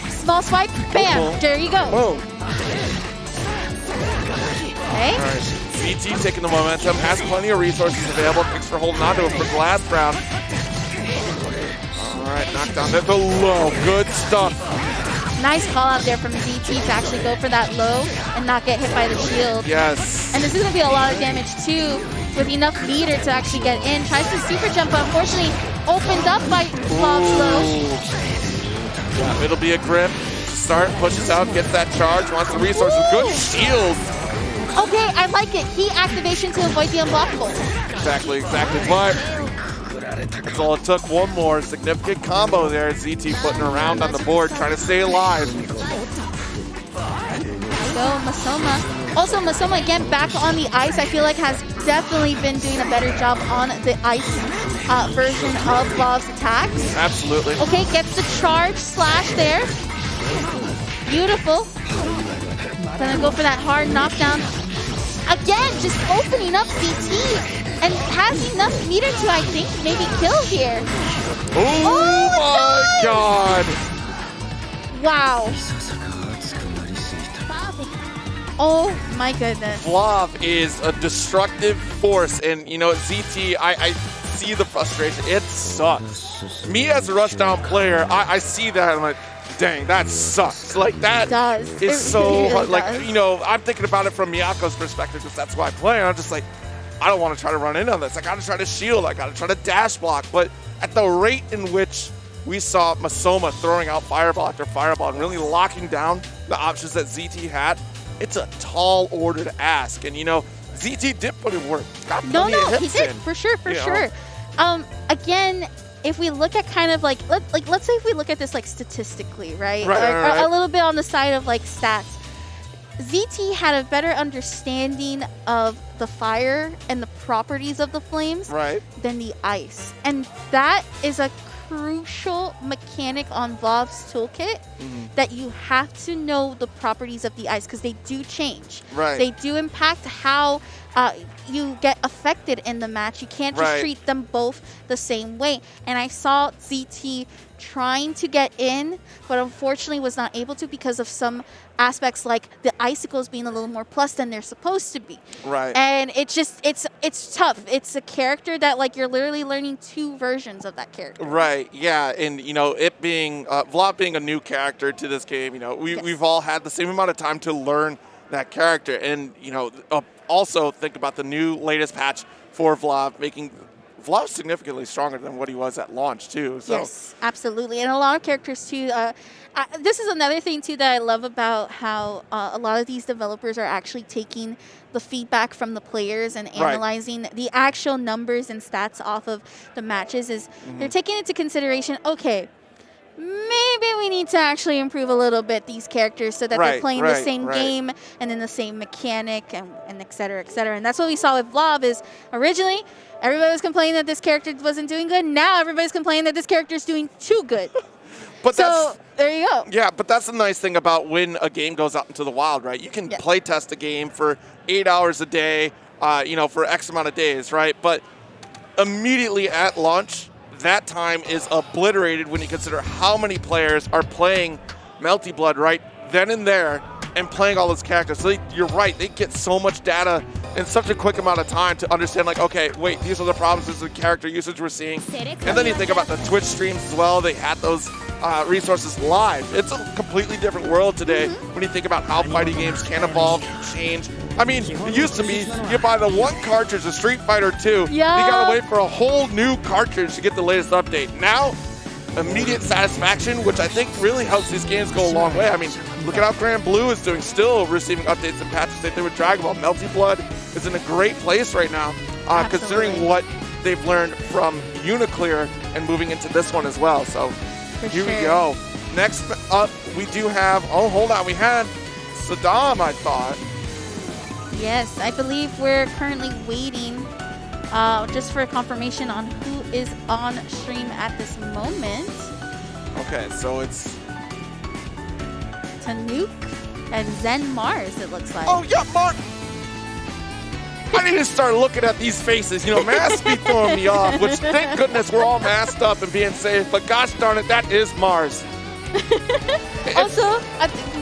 bam, there you go. Whoa. Okay. All right, ZT taking the momentum, has plenty of resources available. Thanks for holding on to it for the last round. All right, knockdown there, the low, good stuff. Nice call out there from ZT to actually go for that low and not get hit by the shield. Yes. And this is gonna be a lot of damage too, with enough meter to actually get in. Tries to super jump, but unfortunately opened up by Blob's low. Yeah, it'll be a grip to start, pushes out, gets that charge, wants the resources. Good shield. Okay, I like it. Heat activation to avoid the unblockable. Exactly. But that's all it took. One more significant combo there. ZT putting around on the board, trying to stay alive. Go Masoma. Also, Masoma again back on the ice. I feel like has definitely been doing a better job on the ice version of Blob's attacks. Absolutely. Okay, gets the charge slash there. Beautiful. Gonna go for that hard knockdown. Again, just opening up CT and has enough meter to, I think, maybe kill here. Oh my god! Wow. Oh my goodness. Blob is a destructive force, and you know, ZT, I see the frustration. It sucks. Me as a rushdown player, I see that and I'm like, dang, that sucks. Like that is so hard. Like, you know, I'm thinking about it from Miyako's perspective because that's why I play. And I'm just like, I don't want to try to run in on this. I got to try to shield. I got to try to dash block. But at the rate in which we saw Masoma throwing out fireball after fireball and really locking down the options that ZT had, it's a tall order to ask. And, you know, ZT did put in work. Got plenty of hits he did, in, for sure. Again, if we look at kind of like let's say if we look at this like statistically, right? A little bit on the side of like stats. ZT had a better understanding of the fire and the properties of the flames than the ice. And that is a crucial mechanic on Blob's toolkit that you have to know the properties of the ice because they do change. They do impact how you get affected in the match. You can't just treat them both the same way. And I saw ZT trying to get in, but unfortunately was not able to because of some aspects like the icicles being a little more plus than they're supposed to be. And it's just, it's tough. It's a character that like you're literally learning two versions of that character. Yeah, and you know, it being, Blob being a new character to this game, you know, we've all had the same amount of time to learn that character. And, you know, also think about the new latest patch for Blob, making Blob significantly stronger than what he was at launch too. So. Yes, absolutely. And a lot of characters too. This is another thing too that I love about how a lot of these developers are actually taking the feedback from the players and analyzing the actual numbers and stats off of the matches. Is they're taking into consideration, okay, maybe we need to actually improve a little bit these characters so that they're playing the same game and then the same mechanic and et cetera, et cetera. And that's what we saw with Blob is originally everybody was complaining that this character wasn't doing good. Now everybody's complaining that this character is doing too good. But so there you go. Yeah, but that's the nice thing about when a game goes out into the wild, right? You can play test a game for 8 hours a day, you know, for X amount of days, right? But immediately at launch, that time is obliterated when you consider how many players are playing Melty Blood right then and there and playing all those characters. So you're right, they get so much data in such a quick amount of time to understand, like, okay, wait, these are the problems, this is the character usage we're seeing. And then you think about the Twitch streams as well, they had those resources live. It's a completely different world today when you think about how fighting games can evolve, change. I mean, it used to be you buy the one cartridge of Street Fighter 2, you gotta wait for a whole new cartridge to get the latest update. Now, immediate satisfaction, which I think really helps these games go a long way. I mean, look at how Grand Blue is doing, still receiving updates and patches. Same thing with Dragon Ball. Melty Blood is in a great place right now, considering what they've learned from Uniclear and moving into this one as well. So here we go. Next up, we do have, oh, hold on, we had Saddam, I thought. Yes, I believe we're currently waiting just for confirmation on who is on stream at this moment. Okay, so it's Tanuke and ZenMars, it looks like. oh, yeah, Mark. I need to start looking at these faces. You know, masks be throwing me off, which thank goodness we're all masked up and being safe. But gosh darn it, that is Mars. Also,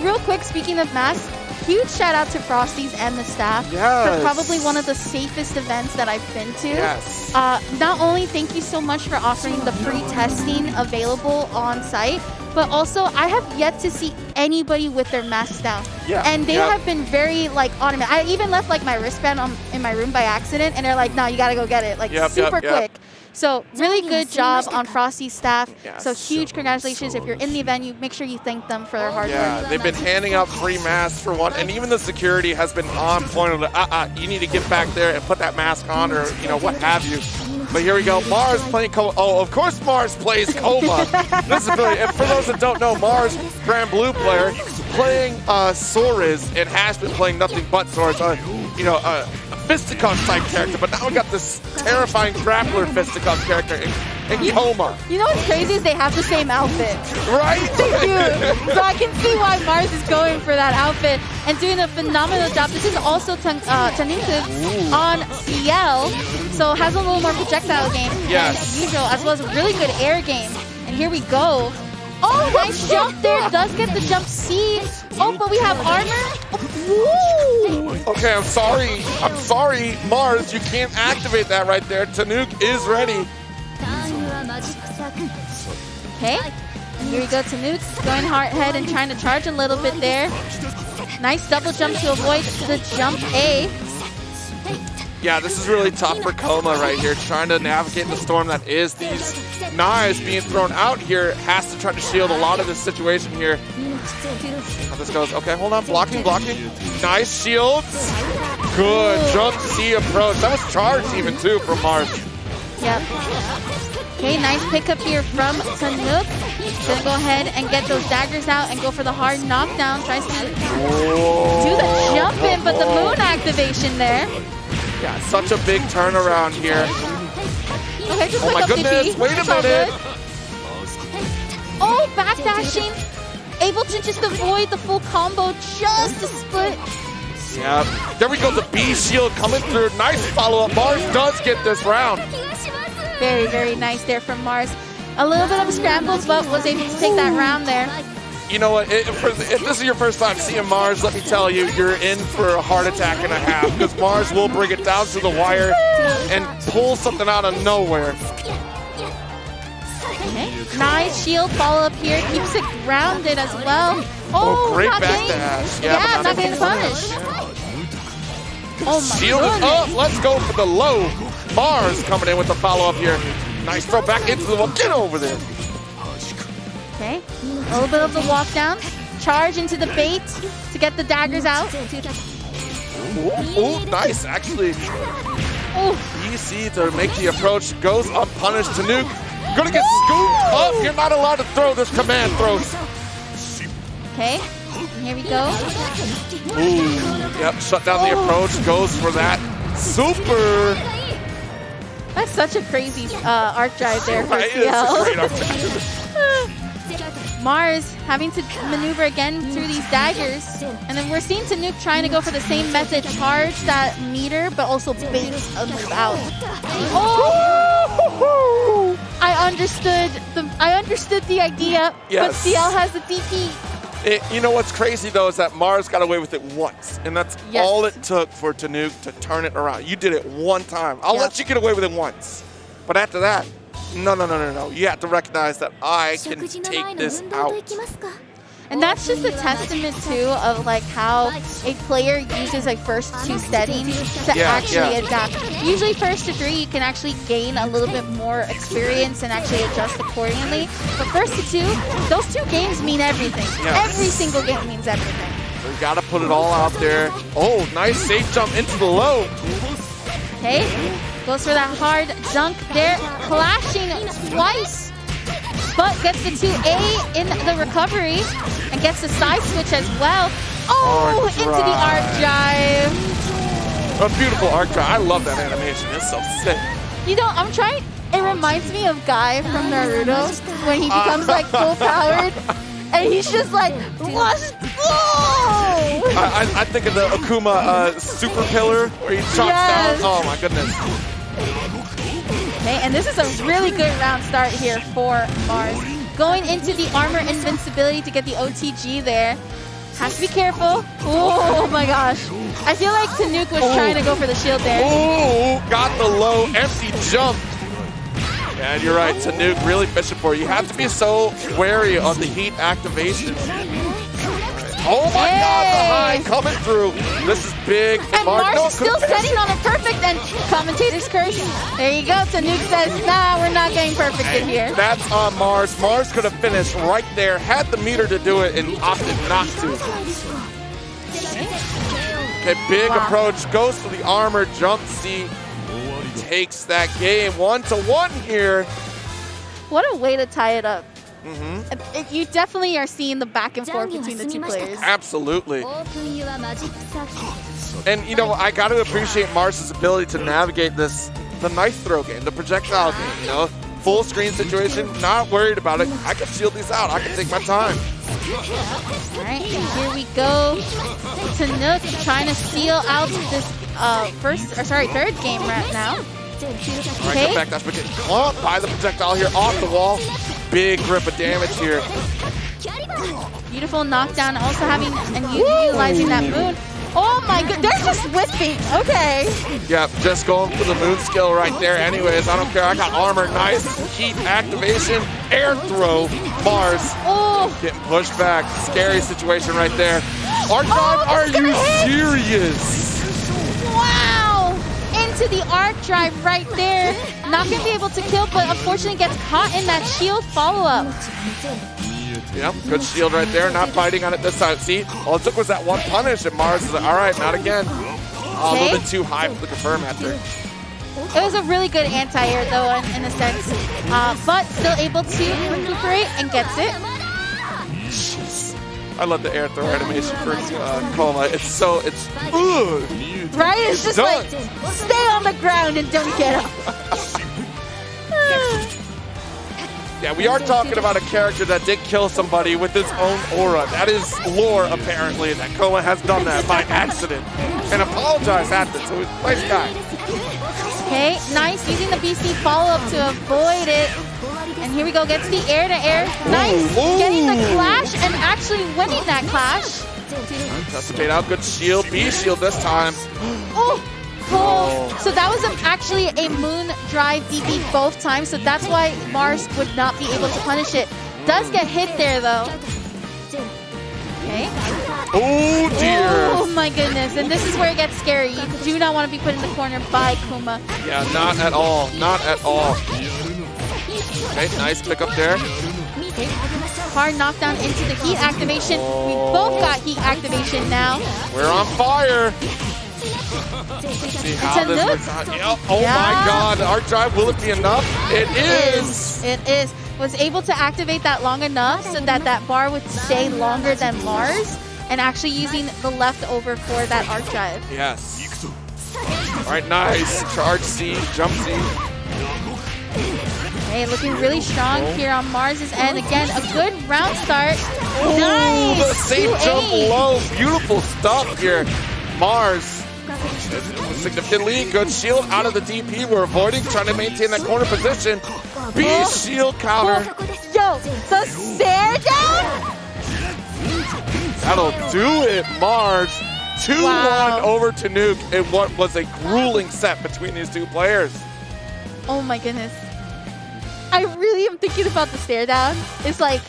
real quick, speaking of masks, huge shout out to Frosties and the staff Yes. for probably one of the safest events that I've been to. Yes. Not only thank you so much for offering the free testing available on site, but also I have yet to see anybody with their masks down. Yeah. And they Yep. have been very like automatic. I even left like my wristband in my room by accident, and they're like, "No, you gotta go get it," like Yep, super yep, yep. quick. So really good job on Frosty's staff. Yeah, So huge congratulations. If you're in the venue, make sure you thank them for their hard Yeah, work. they've been handing out free masks for one, and even the security has been on point of you need to get back there and put that mask on, or you know what have you. But here we go, Mars playing Coma. Oh, of course Mars plays Coma. This is really, and for those that don't know, Mars, Grand Blue player, playing Swords, and has been playing nothing but Swords. You know, a fisticuff type character, but now we got this terrifying grappler fisticuff character in Coma. You know what's crazy is they have the same outfit. Right? They do. So I can see why Mars is going for that outfit and doing a phenomenal job. This is also Tanuke on CL, so has a little more projectile game Yes. than usual, as well as a really good air game. And here we go. Oh, nice jump there. Does get the jump C. Oh, but we have armor. Woo! Okay, I'm sorry, Mars, you can't activate that right there. Tanuke is ready. Okay, and here we go. Tanuke going hard head and trying to charge a little bit there. Nice double jump to avoid the jump A. Yeah, this is really tough for Coma right here, trying to navigate the storm that is these knives being thrown out here. Has to try to shield a lot of this situation here. How this goes. Okay, hold on. Blocking. Nice shields. Good jump C approach. That was charged even too from Mars. Yep. Okay, nice pickup here from Tanuke. Gonna go ahead and get those daggers out and go for the hard knockdown. Tries to do the jump in, but the moon activation there. Yeah, such a big turnaround here. Okay, just Oh like my up goodness, DP. wait a It's all minute. good. Oh, backdashing. Able to just avoid the full combo, just a split. Yeah, there we go, the B shield coming through. Nice follow-up. Mars does get this round. Very, very nice there from Mars. A little bit of a scramble, but was able to take that round there. You know what, if this is your first time seeing Mars, let me tell you, you're in for a heart attack and a half, because Mars will bring it down to the wire and pull something out of nowhere. Okay. Nice shield follow-up here. Keeps it grounded as well. Oh, great not back getting, dash. Yeah, but not getting punished. Oh my Shield is goodness. up. Let's go for the low. Mars coming in with the follow-up here. Nice throw back into the wall. Get over there. Okay, a little bit of the walk down. Charge into the bait to get the daggers out. Ooh, nice. Actually, Ooh. easy to make the approach. Goes unpunished. Tanuke gonna get scooped up. You're not allowed to throw this command throws. Okay, and here we go. Ooh, yep, shut down the approach. Goes for that super. That's such a crazy arc drive there for Right, it's a CL. great arc drive. Mars having to maneuver again through these daggers. And then we're seeing Tanuke trying to go for the same method, charge that meter, but also bait a move out. Oh! I understood the idea, but Yes. CL has the DP. You know what's crazy though is that Mars got away with it once, and that's Yes. all it took for Tanuke to turn it around. You did it one time. I'll Yep. let you get away with it once, but after that, no. You have to recognize that I can take this out. And that's just a testament too of like how a player uses like first two settings to Yeah, actually yeah. adapt. Usually first to three you can actually gain a little bit more experience and actually adjust accordingly. But first to two, those two games mean everything. Yes. Every single game means everything. We gotta put it all out there. Oh, nice safe jump into the low. Okay, goes for that hard dunk there, clashing twice. but gets the 2A in the recovery and gets the side switch as well. Oh, into the arc drive. A beautiful arc drive. I love that animation. It's so sick. You know, I'm trying. It reminds me of Guy from Naruto when he becomes like full powered. And he's just like, let's go! I think of the Akuma super pillar where he chops down. Oh my goodness. Okay, and this is a really good round start here for Mars. Going into the armor invincibility to get the OTG there. Has to be careful. Oh my gosh. I feel like Tanuki was trying to go for the shield there. Oh, got the low empty jump. And you're right, Tanuki really fishing for you. You have to be so wary of the heat activation. Oh my God, the high coming through. This is big. And Mars is still setting on a perfect, and commentator's curse. There you go. Tanuki says, nah, we're not getting perfect in here. That's on Mars. Mars could have finished right there, had the meter to do it, and opted not to. Okay, big approach, goes to the armor, jump seat, takes that game 1-1 here. What a way to tie it up. You definitely are seeing the back and forth between the two players. Absolutely. And you know, I got to appreciate Mars's ability to navigate this, the knife throw game, the projectile game, you know, full screen situation, not worried about it. I can shield these out, I can take my time. All right, and here we go. Tanuki trying to seal out this third game right now. All right, get back, that's wicked. Clump by the projectile here, off the wall. Big grip of damage here. Beautiful knockdown, also having and utilizing that moon. Oh my god, they're just whipping. Okay. Yep, just going for the moon skill right there. Anyways, I don't care. I got armor, nice heat activation, air throw. Mars getting pushed back. Scary situation right there. Arc drive, are you serious? Wow! Into the arc drive right there. Not gonna be able to kill, but unfortunately gets caught in that shield follow-up. Yep, good shield right there. Not biting on it this time. See, all it took was that one punish, and Mars is like, all right, not again. A little bit too high for the confirm after. It was a really good anti-air, though, in a sense. But still able to recuperate and gets it. Jeez. I love the air throw animation for Koma. It's right? It's just done. like, stay on the ground and don't get up. Yeah, we are talking about a character that did kill somebody with his own aura. That is lore, apparently, that Koma has done that by accident. And apologized after, so he's a nice guy. Okay, nice. Using the BC follow-up to avoid it. And here we go, gets the air-to-air. Nice, getting the clash and actually winning that clash. Anticipate out, good shield, B-shield this time. So that was actually a moon drive DP both times, so that's why Mars would not be able to punish it. Does get hit there though. Okay. Oh dear. Oh my goodness, and this is where it gets scary. You do not want to be put in the corner by Kuma. Yeah, not at all, not at all. Okay, nice pick up there. Okay. Hard knockdown into the heat activation. We both got heat activation now. We're on fire. See how this works out. Yep. Oh my god, the arc drive, will it be enough? It is. It is. Was able to activate that long enough so that that bar would stay longer than Mars, and actually using the leftover for that arc drive. Yes. All right, nice. Charge C, jump C. Hey, looking really strong here on Mars's end. Again, a good round start. Ooh, nice. The safe jump low. Beautiful stuff here. Mars. Significant lead. Good shield out of the DP. We're avoiding, trying to maintain that corner position. B shield counter. Yo, the stare down. That'll do it, Mars. 2-1 over Tanuki in what was a grueling set between these two players. Oh my goodness. I really am thinking about the stare down. It's like,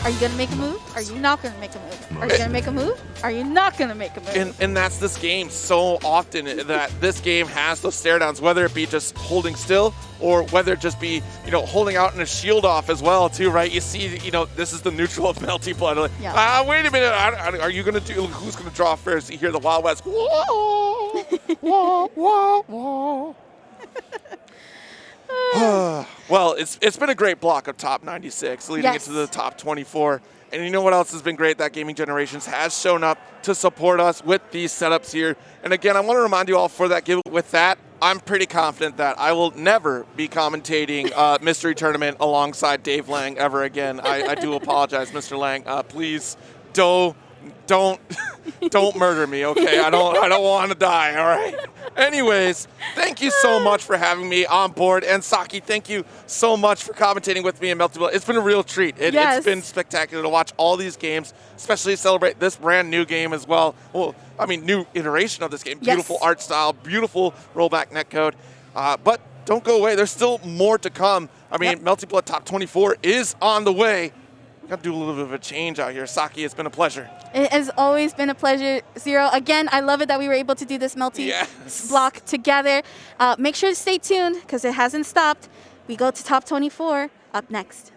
are you going to make a move? Are you not going to make a move? Are you going to make a move? Are you not going to make a move? And that's this game so often, that this game has those stare downs, whether it be just holding still or whether it just be, you know, holding out and a shield off as well too, right? You see, you know, this is the neutral of Melty Blood. Like, wait a minute, are you going to do, who's going to draw first? You hear the Wild West, whoa, whoa, whoa, whoa. Well, it's been a great block of top 96 leading into the top 24. And you know what else has been great? That Gaming Generations has shown up to support us with these setups here. And again, I want to remind you all for that giveaway. With that, I'm pretty confident that I will never be commentating Mystery Tournament alongside Dave Lang ever again. I do apologize, Mr. Lang. Please don't murder me, okay? I don't want to die, all right? Anyways, thank you so much for having me on board. And Saki, thank you so much for commentating with me in Melty. It's been a real treat. It's been spectacular to watch all these games, especially celebrate this brand new game as well. Well, I mean, new iteration of this game. Beautiful art style, beautiful rollback netcode. But don't go away. There's still more to come. I mean, Melty Blood Top 24 is on the way. Got to do a little bit of a change out here. Saki, it's been a pleasure. It has always been a pleasure, Zero. Again, I love it that we were able to do this Melty block together. Make sure to stay tuned because it hasn't stopped. We go to top 24 up next.